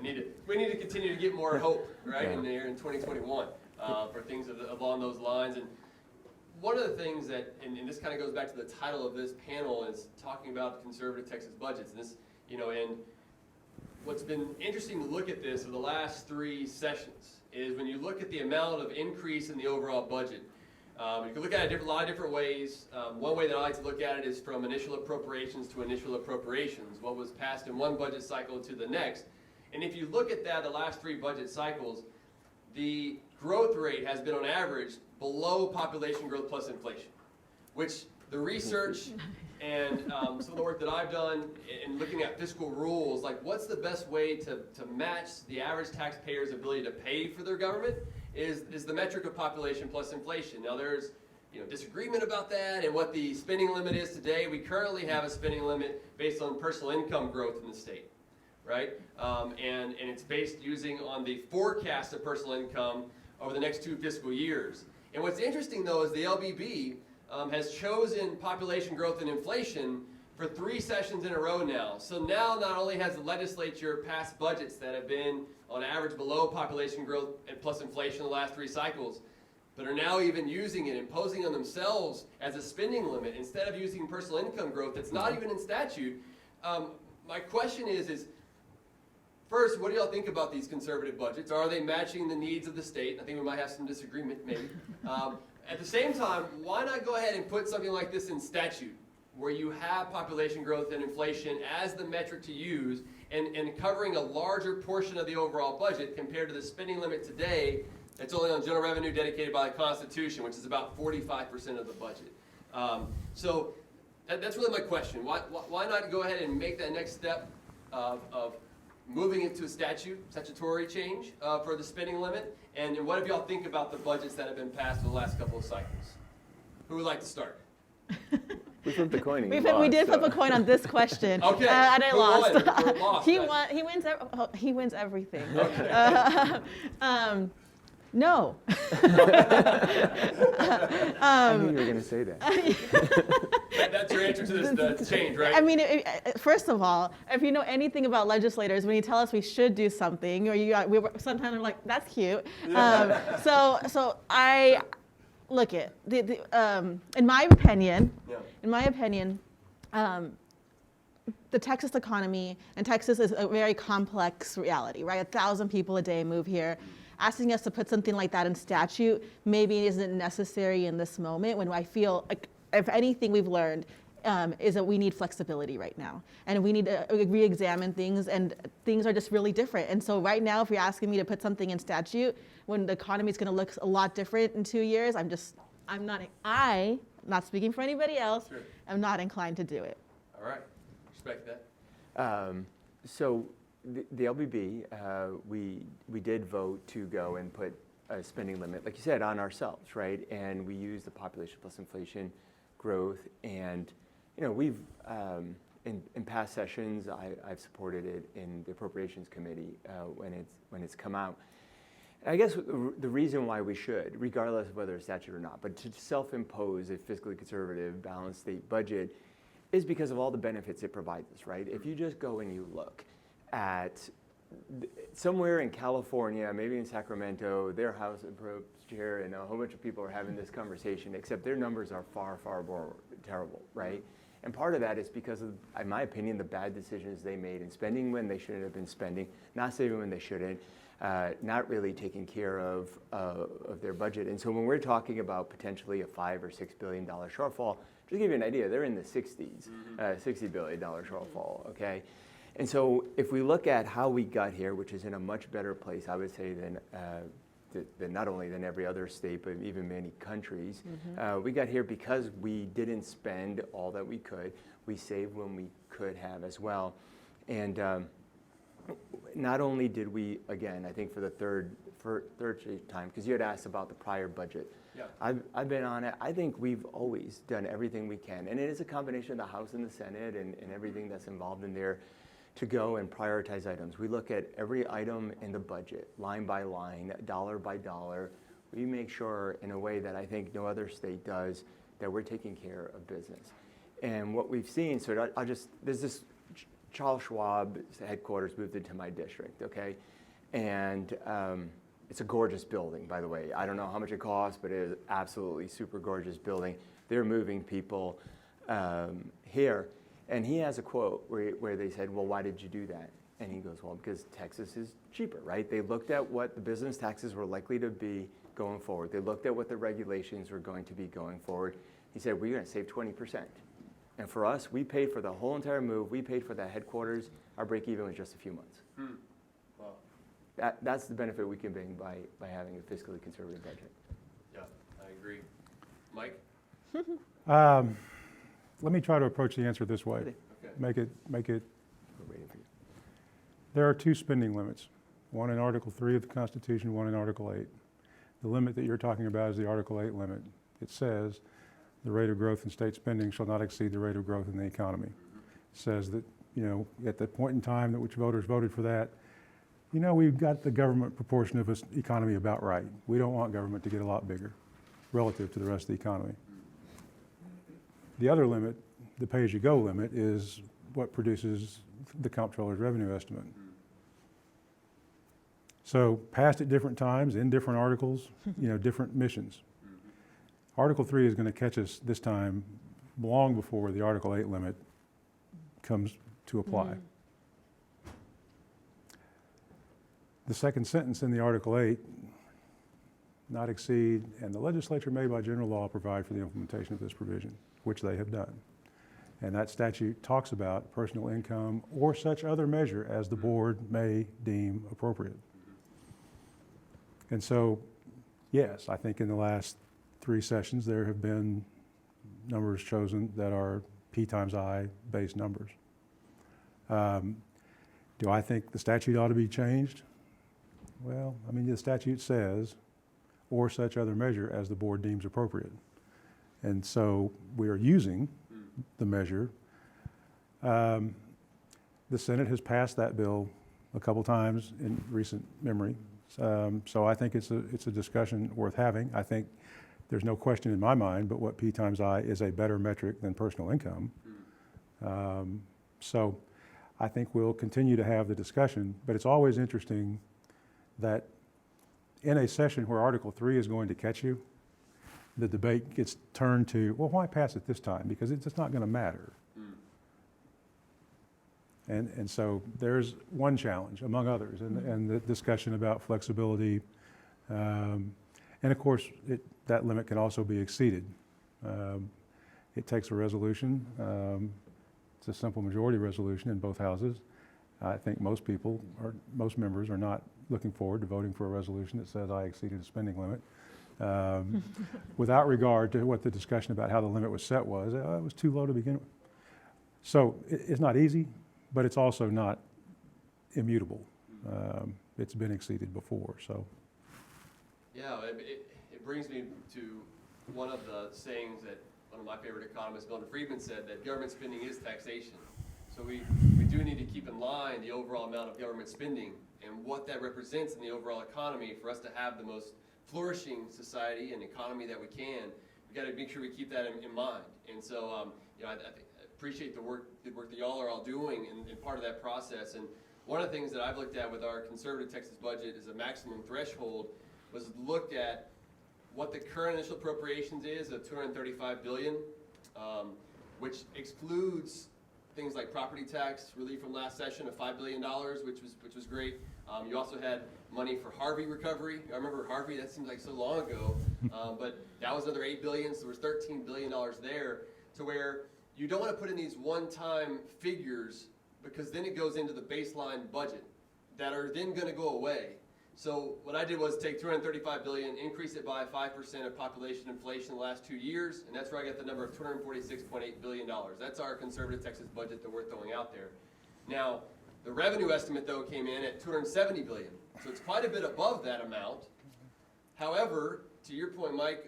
[SPEAKER 1] We need to continue to get more hope, right, in there in 2021 for things along those lines. And one of the things that, and this kind of goes back to the title of this panel, is talking about conservative Texas budgets. And this, and what's been interesting to look at this for the last 3 sessions is when you look at the amount of increase in the overall budget. You can look at it a lot of different ways. One way that I like to look at it is from initial appropriations to initial appropriations, what was passed in one budget cycle to the next. And if you look at that, the last 3 budget cycles, the growth rate has been on average below population growth plus inflation, which the research and some of the work that I've done in looking at fiscal rules, like what's the best way to match the average taxpayer's ability to pay for their government is the metric of population plus inflation. Now there's disagreement about that and what the spending limit is today. We currently have a spending limit based on personal income growth in the state, right? And it's based using on the forecast of personal income over the next 2 fiscal years. And what's interesting though is the LBB has chosen population growth and inflation for 3 sessions in a row now. So now not only has the legislature passed budgets that have been on average below population growth and plus inflation in the last 3 cycles, but are now even using it, imposing on themselves as a spending limit instead of using personal income growth that's not even in statute. My question is first, what do y'all think about these conservative budgets? Are they matching the needs of the state? I think we might have some disagreement maybe. At the same time, why not go ahead and put something like this in statute, where you have population growth and inflation as the metric to use, and covering a larger portion of the overall budget compared to the spending limit today that's only on general revenue dedicated by the Constitution, which is about 45% of the budget. So that's really my question. Why not go ahead and make that next step of moving it to a statutory change for the spending limit? And what if y'all think about the budgets that have been passed in the last couple of cycles? Who would like to start?
[SPEAKER 3] We flipped the coin.
[SPEAKER 2] We did flip a coin on this question.
[SPEAKER 1] Okay.
[SPEAKER 2] And I
[SPEAKER 1] Who
[SPEAKER 2] lost.
[SPEAKER 1] won?
[SPEAKER 2] He wins everything.
[SPEAKER 1] Okay.
[SPEAKER 2] No.
[SPEAKER 3] I knew you were going to say that.
[SPEAKER 1] That's your answer to this change, right?
[SPEAKER 2] I mean, first of all, if you know anything about legislators, when you tell us we should do something, or we were sometimes like, that's cute. So I look at in my opinion, the Texas economy, and Texas is a very complex reality, right? 1,000 people a day move here. Asking us to put something like that in statute maybe isn't necessary in this moment, when I feel like, if anything we've learned is that we need flexibility right now, and we need to re-examine things, and things are just really different. And so right now, if you're asking me to put something in statute when the economy is going to look a lot different in 2 years, I'm not speaking for anybody else.
[SPEAKER 1] Sure.
[SPEAKER 2] I'm not inclined to do it.
[SPEAKER 1] All right, respect that.
[SPEAKER 3] So the LBB, we did vote to go and put a spending limit, like you said, on ourselves, right? And we used the population plus inflation growth, and we've in past sessions I've supported it in the Appropriations Committee when it's come out. And I guess the reason why we should, regardless of whether it's statute or not, but to self-impose a fiscally conservative, balanced state budget, is because of all the benefits it provides us, right? If you just go and you look at somewhere in California, maybe in Sacramento, their House Approach Chair and a whole bunch of people are having this conversation, except their numbers are far, far more terrible, right? And part of that is because of, in my opinion, the bad decisions they made in spending when they shouldn't have been spending, not saving when they shouldn't, not really taking care of their budget. And so when we're talking about potentially a $5 or $6 billion shortfall, just to give you an idea, they're in the 60s, $60 billion shortfall, okay? And so if we look at how we got here, which is in a much better place, I would say, than not only than every other state, but even many countries, we got here because we didn't spend all that we could. We saved when we could have as well. And not only did we, again, I think for the third time, because you had asked about the prior budget.
[SPEAKER 1] Yeah.
[SPEAKER 3] I've been on it. I think we've always done everything we can. And it is a combination of the House and the Senate and everything that's involved in there to go and prioritize items. We look at every item in the budget, line by line, dollar by dollar. we make sure in a way that I think no other state does, that we're taking care of business. And what we've seen, so there's this Charles Schwab headquarters moved into my district, okay? And it's a gorgeous building, by the way. I don't know how much it costs, but it is absolutely super gorgeous building. They're moving people here. And he has a quote where they said, well, why did you do that? And he goes, well, because Texas is cheaper, right? They looked at what the business taxes were likely to be going forward. They looked at what the regulations were going to be going forward. He said, we're going to save 20%. And for us, we paid for the whole entire move. We paid for that headquarters. Our break even was just a few months.
[SPEAKER 1] Wow.
[SPEAKER 3] That's the benefit we can bring by having a fiscally conservative budget.
[SPEAKER 1] Yeah, I agree. Mike?
[SPEAKER 4] Let me try to approach the answer this way.
[SPEAKER 1] Okay.
[SPEAKER 4] Make it.
[SPEAKER 3] We're waiting for you.
[SPEAKER 4] There are two spending limits, one in Article 3 of the Constitution, one in Article 8. The limit that you're talking about is the Article 8 limit. It says the rate of growth in state spending shall not exceed the rate of growth in the economy. It says that, at the point in time that which voters voted for that, we've got the government proportion of this economy about right. We don't want government to get a lot bigger relative to the rest of the economy. The other limit, the pay-as-you-go limit, is what produces the comptroller's revenue estimate. So passed at different times, in different articles, different missions. Article 3 is going to catch us this time long before the Article 8 limit comes to apply. The second sentence in the Article 8, not exceed, and the legislature may by general law provide for the implementation of this provision, which they have done. And that statute talks about personal income or such other measure as the board may deem appropriate. And so, yes, I think in the last 3 sessions there have been numbers chosen that are P times I based numbers. Do I think the statute ought to be changed? Well, the statute says, or such other measure as the board deems appropriate. And so we are using the measure. The Senate has passed that bill a couple times in recent memory. So I think it's a discussion worth having. I think there's no question in my mind but what P times I is a better metric than personal income. So I think we'll continue to have the discussion, but it's always interesting that in a session where Article 3 is going to catch you, the debate gets turned to, well, why pass it this time? Because it's just not going to matter. And so there's one challenge among others, and the discussion about flexibility. And of course, that limit can also be exceeded. It takes a resolution. It's a simple majority resolution in both houses. I think most members are not looking forward to voting for a resolution that says I exceeded the spending limit. Without regard to what the discussion about how the limit was set was, it was too low to begin with. So it's not easy, but it's also not immutable. It's been exceeded before, so.
[SPEAKER 1] Yeah, it brings me to one of the sayings that one of my favorite economists, Milton Friedman, said, that government spending is taxation. So we do need to keep in line the overall amount of government spending and what that represents in the overall economy for us to have the most flourishing society and economy that we can. We got to make sure we keep that in mind. And so, I appreciate the work that y'all are all doing in part of that process. And one of the things that I've looked at with our conservative Texas budget is a maximum threshold was looked at what the current initial appropriations is of $235 billion, which excludes things like property tax relief from last session of $5 billion, which was great. You also had money for Harvey recovery. I remember Harvey, that seems like so long ago, but that was another $8 billion, so there was $13 billion there, to where you don't want to put in these one-time figures because then it goes into the baseline budget that are then going to go away. So what I did was take $235 billion, increase it by 5% of population inflation in the last 2 years, and that's where I got the number of $246.8 billion. That's our conservative Texas budget that we're throwing out there. Now, the revenue estimate, though, came in at $270 billion. So it's quite a bit above that amount. However, to your point, Mike,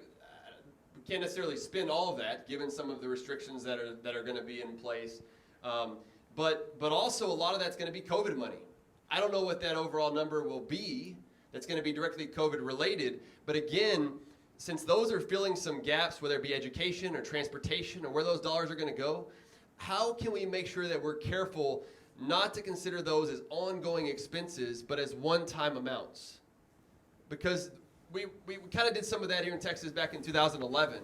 [SPEAKER 1] we can't necessarily spend all of that, given some of the restrictions that are going to be in place. But also a lot of that's going to be COVID money. I don't know what that overall number will be. that's going to be directly COVID related. But again, since those are filling some gaps, whether it be education or transportation or where those dollars are going to go, how can we make sure that we're careful not to consider those as ongoing expenses, but as one-time amounts? Because we kind of did some of that here in Texas back in 2011,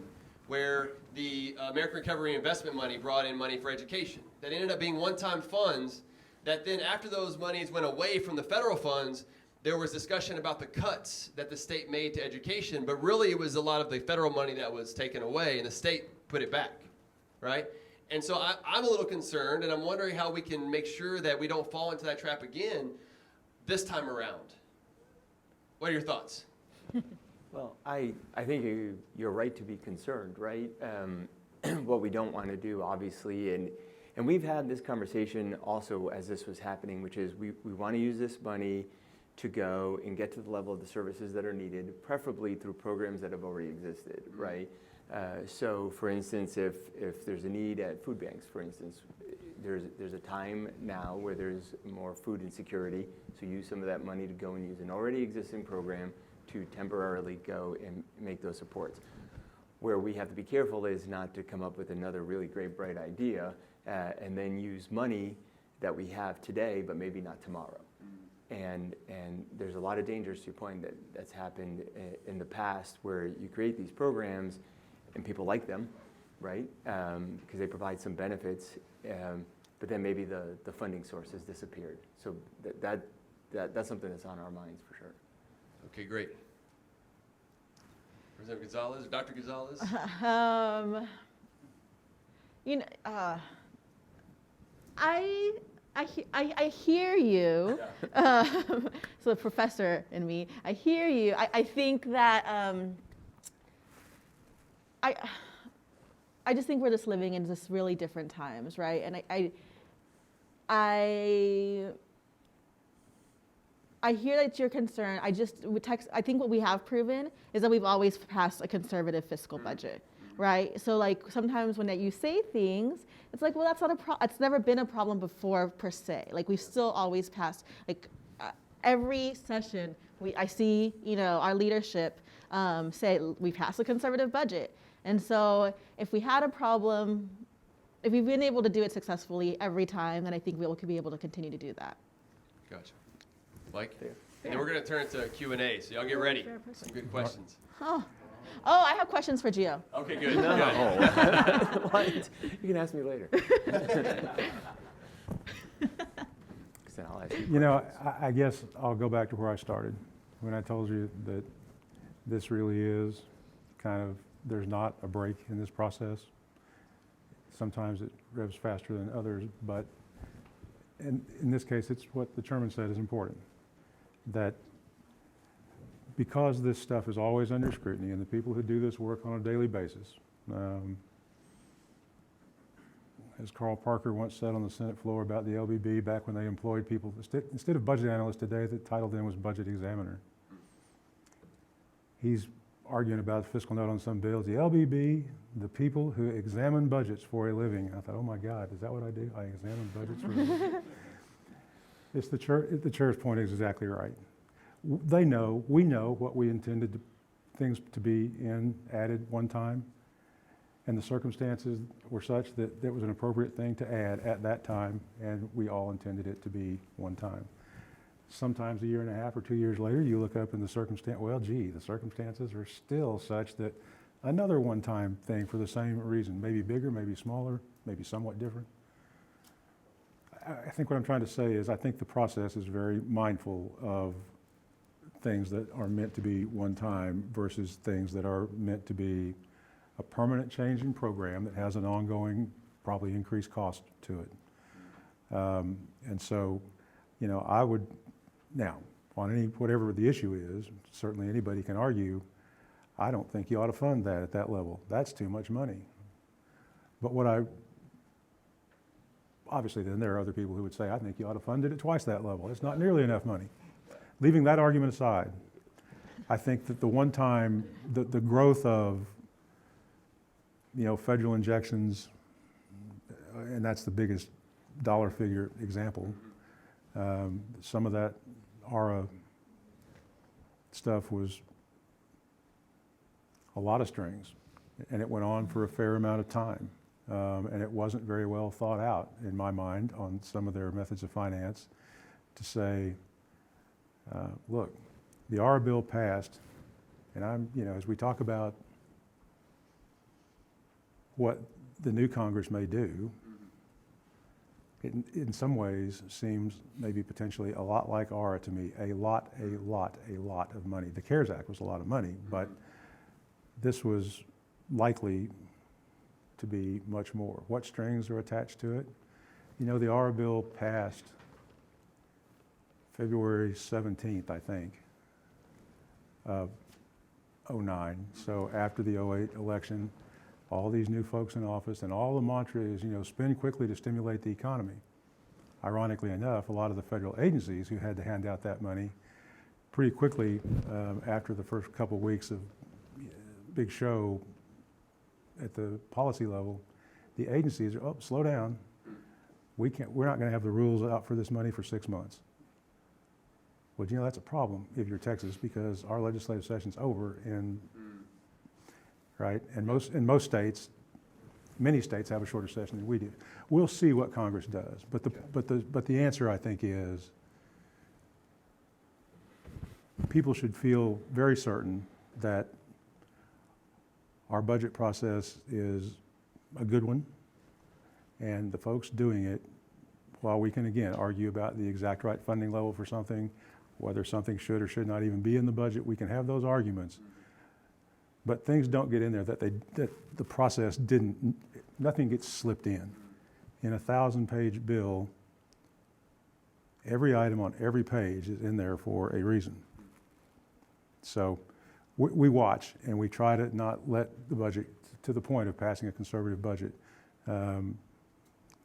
[SPEAKER 1] where the American Recovery Investment money brought in money for education. That ended up being one-time funds that then after those monies went away from the federal funds, there was discussion about the cuts that the state made to education, but really it was a lot of the federal money that was taken away and the state put it back, right? And so I'm a little concerned, and I'm wondering how we can make sure that we don't fall into that trap again this time around. What are your thoughts?
[SPEAKER 3] Well, I think you're right to be concerned, right? What we don't want to do, obviously, and we've had this conversation also as this was happening, which is we want to use this money to go and get to the level of the services that are needed, preferably through programs that have already existed, right? So, for instance, if there's a need at food banks, for instance, there's a time now where there's more food insecurity, so use some of that money to go and use an already existing program to temporarily go and make those supports. Where we have to be careful is not to come up with another really great, bright idea and then use money that we have today, but maybe not tomorrow. And there's a lot of dangers, to your point, that's happened in the past where you create these programs and people like them, right? Because they provide some benefits, but then maybe the funding source has disappeared. So that's something that's on our minds for sure.
[SPEAKER 1] Okay, great. Representative Gonzalez, Dr. Gonzalez?
[SPEAKER 2] I hear you. So the professor in me, I hear you. I think that I just think we're just living in just really different times, right? And I hear that you're concerned. I think what we have proven is that we've always passed a conservative fiscal budget, right? So like sometimes when you say things, it's like, well, that's not a problem. It's never been a problem before per se. Like we've still always passed, like every session I see, our leadership say we passed a conservative budget. And so if we had a problem, if we've been able to do it successfully every time, then I think we could be able to continue to do that.
[SPEAKER 1] Gotcha. Mike? Yeah. And then we're going to turn to Q&A, so y'all get ready. Some good questions.
[SPEAKER 2] Oh, I have questions for Gio.
[SPEAKER 1] Okay, good.
[SPEAKER 3] No. What? You can ask me later. I'll ask you
[SPEAKER 4] I guess I'll go back to where I started when I told you that this really is kind of, there's not a break in this process. Sometimes it revs faster than others, but in this case, it's what the chairman said is important. That because this stuff is always under scrutiny, and the people who do this work on a daily basis, as Carl Parker once said on the Senate floor about the LBB back when they employed people, instead of budget analyst today, the title then was budget examiner. He's arguing about the fiscal note on some bills. The LBB, the people who examine budgets for a living. I thought, oh my God, is that what I do? I examine budgets for a living. It's the chair's point is exactly right. We know what we intended things to be added one time, and the circumstances were such that it was an appropriate thing to add at that time, and we all intended it to be one time. Sometimes a year and a half or 2 years later, you look up in the the circumstances are still such that another one-time thing for the same reason, maybe bigger, maybe smaller, maybe somewhat different. I think what I'm trying to say is I think the process is very mindful of things that are meant to be one time versus things that are meant to be a permanent changing program that has an ongoing, probably increased cost to it. And so, I would, now, on whatever the issue is, certainly anybody can argue, I don't think you ought to fund that at that level. That's too much money. But obviously then there are other people who would say, I think you ought to fund it at twice that level. It's not nearly enough money. Leaving that argument aside, I think that the one time, the growth of, federal injections, and that's the biggest dollar figure example, some of that are stuff was a lot of strings, and it went on for a fair amount of time. And it wasn't very well thought out, in my mind, on some of their methods of finance to say, look, the R bill passed, and as we talk about what the new Congress may do, it in some ways seems maybe potentially a lot like ARA to me, a lot of money. The CARES Act was a lot of money, but this was likely to be much more. What strings are attached to it? The ARA bill passed February 17th, I think, of '09. So after the '08 election, all these new folks in office, and all the mantra is, spend quickly to stimulate the economy. Ironically enough, a lot of the federal agencies who had to hand out that money pretty quickly after the first couple of weeks of big show at the policy level, the agencies are, slow down. We're not going to have the rules out for this money for 6 months. Well, that's a problem if you're Texas, because our legislative session's over right? And most states, many states have a shorter session than we do. We'll see what Congress does, but the answer, I think, is people should feel very certain that our budget process is a good one, and the folks doing it, while we can again argue about the exact right funding level for something, whether something should or should not even be in the budget, we can have those arguments. But things don't get in there that the process nothing gets slipped in. In a 1,000-page bill, every item on every page is in there for a reason. So we watch, and we try to not let the budget, to the point of passing a conservative budget.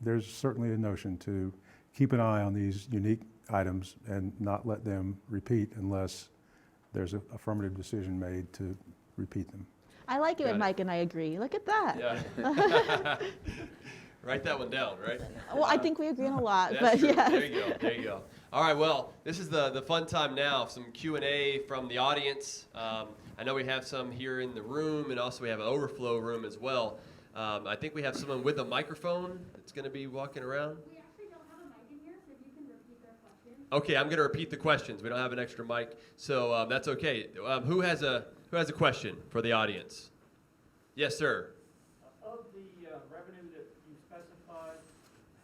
[SPEAKER 4] There's certainly a notion to keep an eye on these unique items and not let them repeat unless there's an affirmative decision made to repeat them.
[SPEAKER 5] I like it when Mike and I agree. Look at that.
[SPEAKER 1] Yeah. Write that one down, right?
[SPEAKER 5] Well, I think we agree on a lot,
[SPEAKER 1] That's
[SPEAKER 5] but
[SPEAKER 1] true.
[SPEAKER 5] yeah.
[SPEAKER 1] There you go. All right, well, this is the fun time now, some Q&A from the audience. I know we have some here in the room, and also we have an overflow room as well. I think we have someone with a microphone that's going to be walking around.
[SPEAKER 6] We actually don't have a mic in here, so if you can repeat their question.
[SPEAKER 1] Okay, I'm going to repeat the questions. We don't have an extra mic, so that's okay. Who has a question for the audience? Yes, sir.
[SPEAKER 7] Of the revenue that you specified,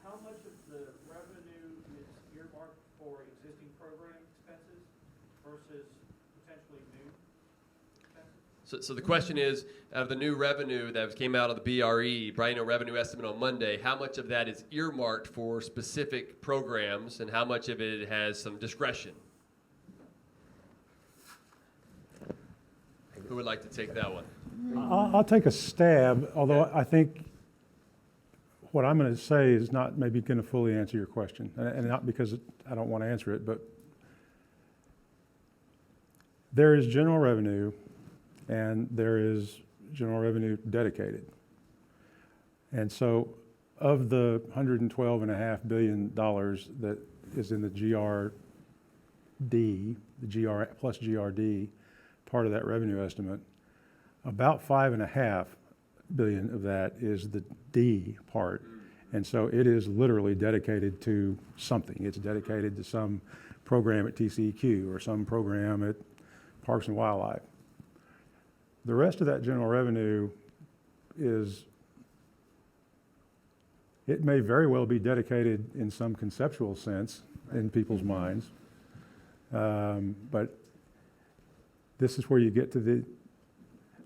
[SPEAKER 7] how much of the revenue is earmarked for existing program expenses versus potentially new expenses?
[SPEAKER 1] So the question is, of the new revenue that came out of the BRE, Biennial Revenue Estimate on Monday, how much of that is earmarked for specific programs, and how much of it has some discretion? Who would like to take that one?
[SPEAKER 4] I'll take a stab, although I think what I'm going to say is not maybe going to fully answer your question, and not because I don't want to answer it, but there is general revenue and there is general revenue dedicated. And so of the $112.5 billion that is in the GRD, the GR plus GRD part of that revenue estimate, about $5.5 billion of that is the D part. And so it is literally dedicated to something. It's dedicated to some program at TCEQ or some program at Parks and Wildlife. The rest of that general revenue it may very well be dedicated in some conceptual sense in people's minds, but this is where you get to the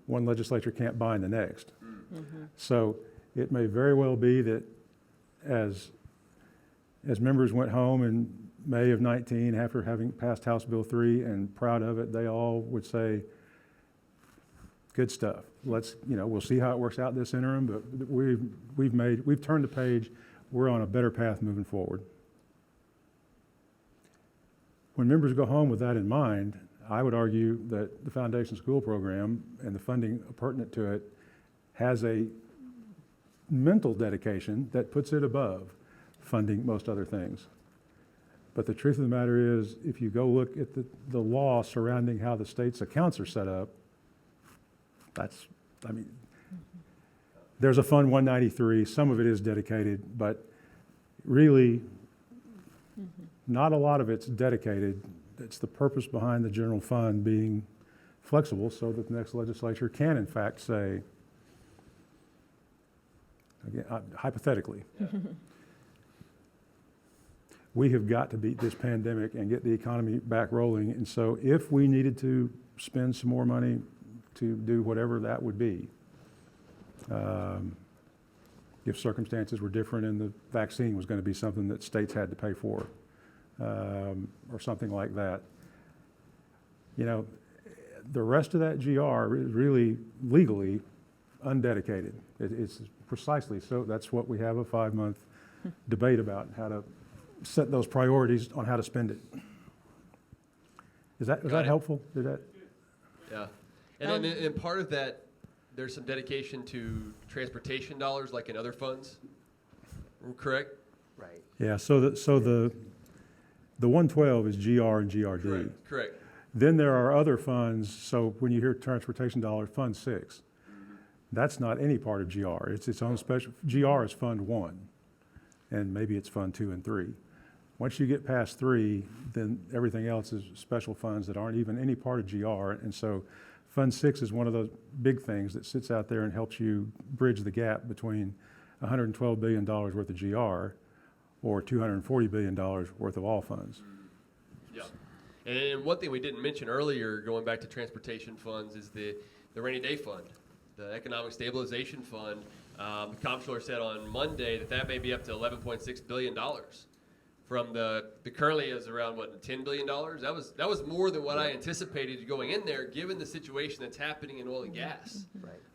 [SPEAKER 4] one legislature can't bind the next. Mm-hmm. So it may very well be that as members went home in May of 19 after having passed House Bill 3 and proud of it, they all would say, good stuff. We'll see how it works out this interim, but we've turned the page. We're on a better path moving forward. When members go home with that in mind, I would argue that the Foundation School Program and the funding pertinent to it has a mental dedication that puts it above funding most other things. But the truth of the matter is, if you go look at the law surrounding how the state's accounts are set up, there's a Fund 193, some of it is dedicated, but really, not a lot of it's dedicated. It's the purpose behind the general fund being flexible so that the next legislature can in fact say, again, hypothetically, we have got to beat this pandemic and get the economy back rolling. And so if we needed to spend some more money to do whatever that would be, if circumstances were different and the vaccine was going to be something that states had to pay for, or something like that. You know, the rest of that GR is really legally undedicated. It's precisely so. That's what we have a 5-month debate about, how to set those priorities on how to spend it. Was that helpful? Did that?
[SPEAKER 1] Yeah. And then and part of that, there's some dedication to transportation dollars like in other funds, correct?
[SPEAKER 3] Right.
[SPEAKER 4] Yeah, so the 112 is GR and GRD.
[SPEAKER 1] Correct.
[SPEAKER 4] Then there are other funds, so when you hear transportation dollars, Fund 6, that's not any part of GR. It's its own special, GR is Fund 1, and maybe it's Fund 2 and 3. Once you get past 3, then everything else is special funds that aren't even any part of GR, and so Fund 6 is one of those big things that sits out there and helps you bridge the gap between $112 billion worth of GR or $240 billion worth of all funds.
[SPEAKER 1] Yeah. And one thing we didn't mention earlier, going back to transportation funds, is the rainy day fund, the economic stabilization fund. The comptroller said on Monday that may be up to $11.6 billion. From the currently is around $10 billion. That was more than what I anticipated going in there, given the situation that's happening in oil and gas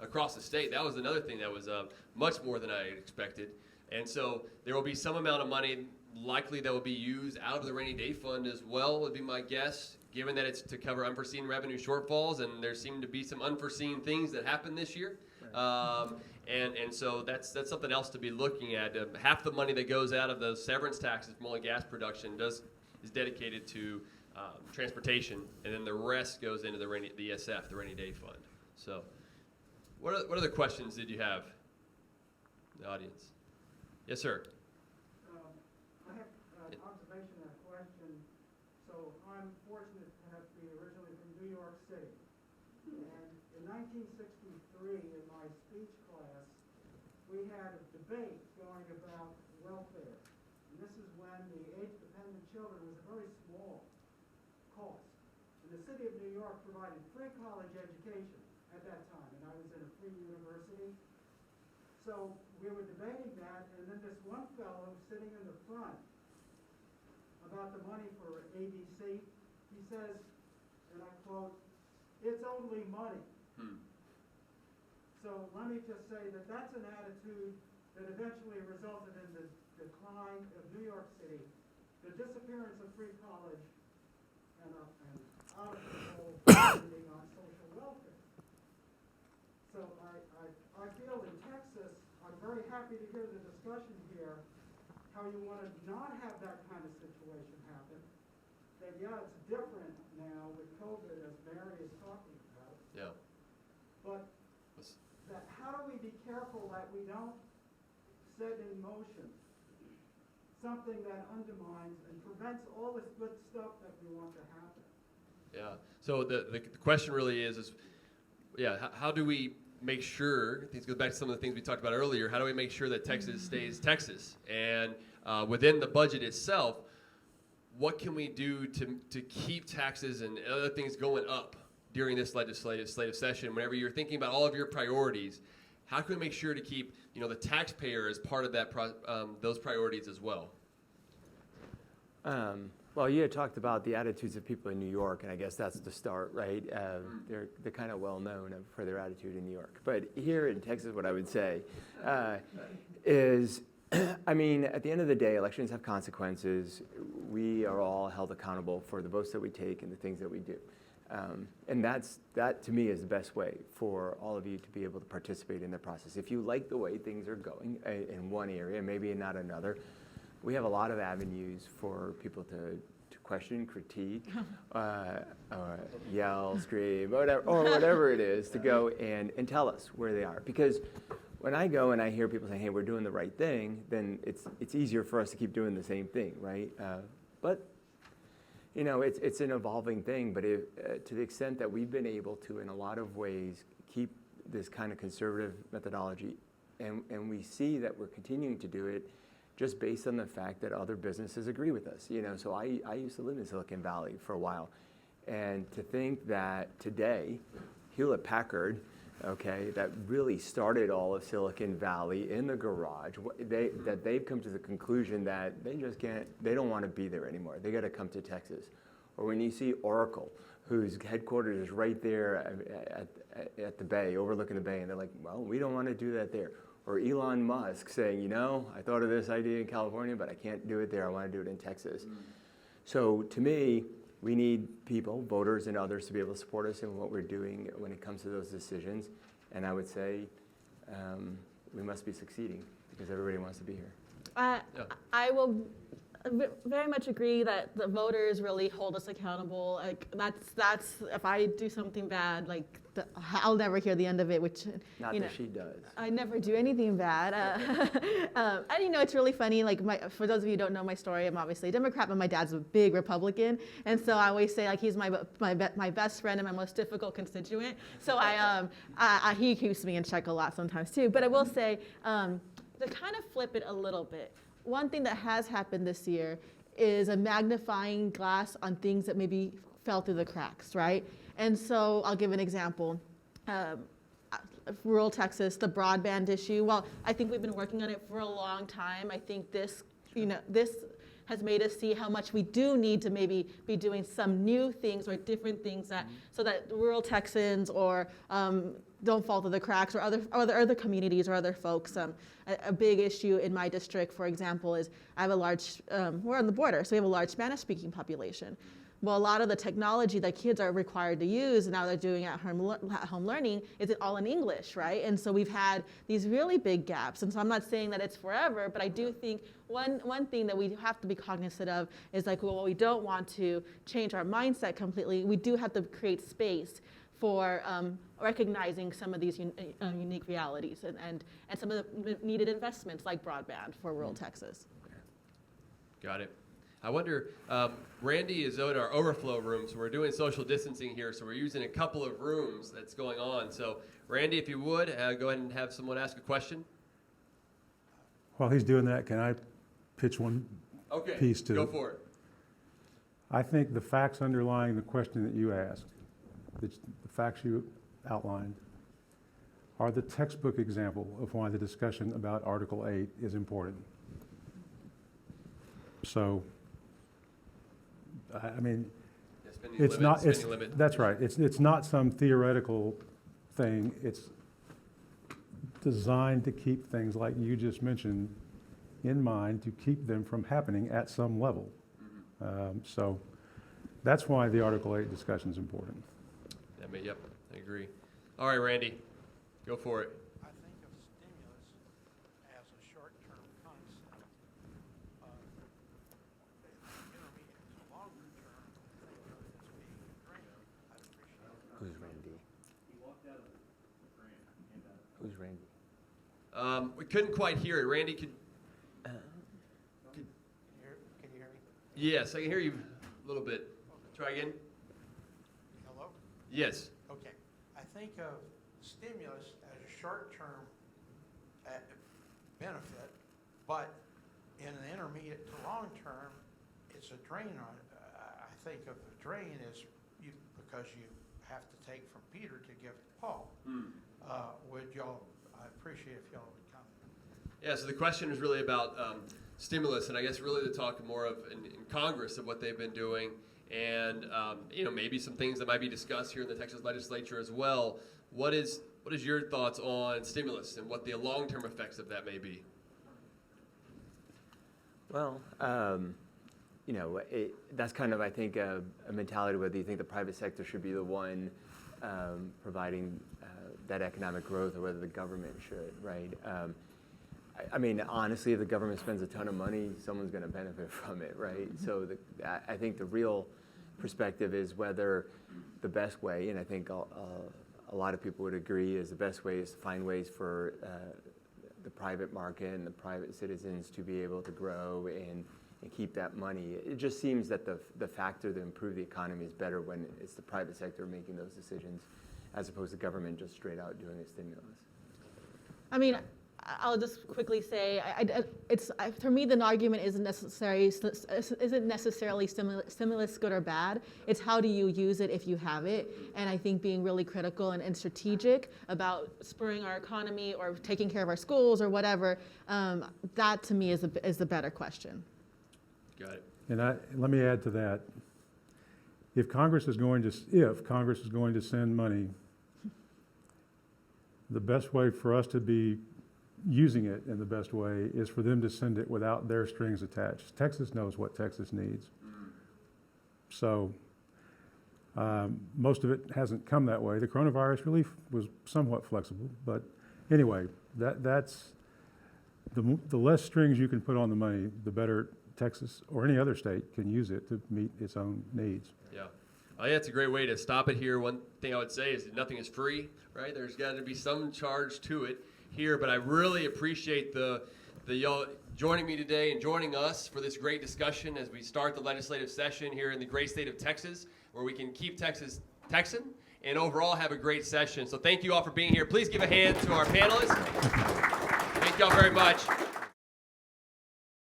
[SPEAKER 1] across the state. That was another thing that was much more than I expected. And so there will be some amount of money likely that will be used out of the rainy day fund as well, would be my guess, given that it's to cover unforeseen revenue shortfalls, and there seem to be some unforeseen things that happened this year. And so that's something else to be looking at. Half the money that goes out of the severance taxes from oil and gas production is dedicated to transportation, and then the rest goes into the ESF, the rainy day fund. So, what other questions did you have, in the audience? Yes, sir.
[SPEAKER 8] I have an observation and a question. So I'm fortunate to be originally from New York City. And in 1963, in my speech class, we had a debate going about welfare. And this is when the age-dependent children was a very small cost. And the city of New York provided free college education at that time, and I was in a free university. So we were debating that, and then this one fellow sitting in the front about the money for ABC, he says, and I quote, "It's only money." So let me just say that that's an attitude that eventually resulted in the decline of New York City, the disappearance of free college, and out of control spending on social welfare. So I feel in Texas, I'm very happy to hear the discussion here, how you want to not have that kind of situation happen. That, yeah, it's different now with COVID, as Mary is talking about.
[SPEAKER 1] Yeah.
[SPEAKER 8] But that how do we be careful that we don't set in motion something that undermines and prevents all this good stuff that we want to happen?
[SPEAKER 1] Yeah. So the question really is how do we make sure, this goes back to some of the things we talked about earlier, how do we make sure that Texas stays Texas? And within the budget itself, what can we do to keep taxes and other things going up during this legislative session? Whenever you're thinking about all of your priorities, how can we make sure to keep the taxpayer as part of that those priorities as well?
[SPEAKER 3] Well, you had talked about the attitudes of people in New York, and I guess that's the start, right? They're kind of well known for their attitude in New York. But here in Texas, what I would say is, I mean, at the end of the day, elections have consequences. We are all held accountable for the votes that we take and the things that we do. And that, to me, is the best way for all of you to be able to participate in the process. If you like the way things are going in one area, maybe not another, we have a lot of avenues for people to question, critique, or yell, scream, whatever it is, to go and tell us where they are. Because when I go and I hear people saying, hey, we're doing the right thing, then it's easier for us to keep doing the same thing, right? But you know, it's an evolving thing, but to the extent that we've been able to, in a lot of ways, keep this kind of conservative methodology, and we see that we're continuing to do it just based on the fact that other businesses agree with us. You know, so I used to live in Silicon Valley for a while, and to think that today, Hewlett-Packard, okay, that really started all of Silicon Valley in the garage, that they've come to the conclusion that they don't want to be there anymore. They got to come to Texas. Or when you see Oracle, whose headquarters is right there at the bay, overlooking the bay, and they're like, well, we don't want to do that there. Or Elon Musk saying, you know, I thought of this idea in California, but I can't do it there. I want to do it in Texas. So to me, we need people, voters and others, to be able to support us in what we're doing when it comes to those decisions. And I would say we must be succeeding because everybody wants to be here.
[SPEAKER 2] I will very much agree that the voters really hold us accountable. Like that's if I do something bad, like I'll never hear the end of it. Which
[SPEAKER 3] not that she does.
[SPEAKER 2] I never do anything bad. And you know, it's really funny. Like for those of you who don't know my story, I'm obviously a Democrat, but my dad's a big Republican, and so I always say like he's my best friend and my most difficult constituent. So he keeps me in check a lot sometimes too. But I will say to kind of flip it a little bit. One thing that has happened this year is a magnifying glass on things that maybe fell through the cracks, right? And so I'll give an example. Rural Texas, the broadband issue. Well, I think we've been working on it for a long time. I think this has made us see how much we do need to maybe be doing some new things or different things so that rural Texans or don't fall through the cracks, or other communities or other folks. A big issue in my district, for example, is I have a large, we're on the border, so we have a large Spanish-speaking population. Well, a lot of the technology that kids are required to use, and now they're doing at home learning, is all in English, right? And so we've had these really big gaps. And so I'm not saying that it's forever, but I do think one thing that we have to be cognizant of is like, well, we don't want to change our mindset completely. We do have to create space for recognizing some of these unique realities and some of the needed investments like broadband for rural Texas.
[SPEAKER 1] Got it. I wonder, Randy is in our overflow room, so we're doing social distancing here, so we're using a couple of rooms that's going on. So, Randy, if you would, go ahead and have someone ask a question.
[SPEAKER 4] While he's doing that, can I pitch one piece to
[SPEAKER 1] go for it.
[SPEAKER 4] I think the facts underlying the question that you asked, the facts you outlined, are the textbook example of why the discussion about Article 8 is important. So, I mean, it's not, that's right. It's not some theoretical thing. It's designed to keep things like you just mentioned in mind, to keep them from happening at some level. So that's why the Article 8 discussion is important.
[SPEAKER 1] Yep, I agree. All right, Randy, go for it.
[SPEAKER 8] I think of stimulus as a short-term concept. Intermediate to longer term, I think of it as being a grant. I'd appreciate it.
[SPEAKER 3] Who's Randy?
[SPEAKER 7] He walked out of the grant.
[SPEAKER 3] Who's Randy?
[SPEAKER 1] We couldn't quite hear it. Randy,
[SPEAKER 8] Can you hear me?
[SPEAKER 1] Yes, I can hear you a little bit. Try again.
[SPEAKER 8] Hello?
[SPEAKER 1] Yes.
[SPEAKER 8] Okay. I think of stimulus as a short-term benefit, but in an intermediate to long-term, it's a drain on it. I think of the drain as because you have to take from Peter to give to Paul. I appreciate if y'all would comment.
[SPEAKER 1] Yeah, so the question is really about stimulus, and I guess really to talk more of in Congress of what they've been doing, and maybe some things that might be discussed here in the Texas legislature as well. What is your thoughts on stimulus and what the long-term effects of that may be?
[SPEAKER 3] Well, that's kind of, I think, a mentality whether you think the private sector should be the one providing that economic growth or whether the government should, right? I mean, honestly, if the government spends a ton of money, someone's going to benefit from it, right? So I think the real perspective is whether the best way, and I think a lot of people would agree, is the best way is to find ways for the private market and the private citizens to be able to grow and keep that money. It just seems that the factor to improve the economy is better when it's the private sector making those decisions, as opposed to government just straight out doing a stimulus.
[SPEAKER 5] I mean, I'll just quickly say, for me, the argument isn't necessarily stimulus good or bad. It's how do you use it if you have it. And I think being really critical and strategic about spurring our economy or taking care of our schools or whatever, that to me is the better question.
[SPEAKER 1] Got it.
[SPEAKER 4] And let me add to that. If Congress is going to send money, the best way for us to be using it in the best way is for them to send it without their strings attached. Texas knows what Texas needs. So most of it hasn't come that way. The coronavirus relief was somewhat flexible, but anyway, that's the less strings you can put on the money, the better Texas or any other state can use it to meet its own needs.
[SPEAKER 1] Yeah. I think that's a great way to stop it here. One thing I would say is that nothing is free, right? There's got to be some charge to it here, but I really appreciate the y'all joining me today and joining us for this great discussion as we start the legislative session here in the great state of Texas, where we can keep Texas Texan and overall have a great session. So thank you all for being here. Please give a hand to our panelists. Thank you all very much.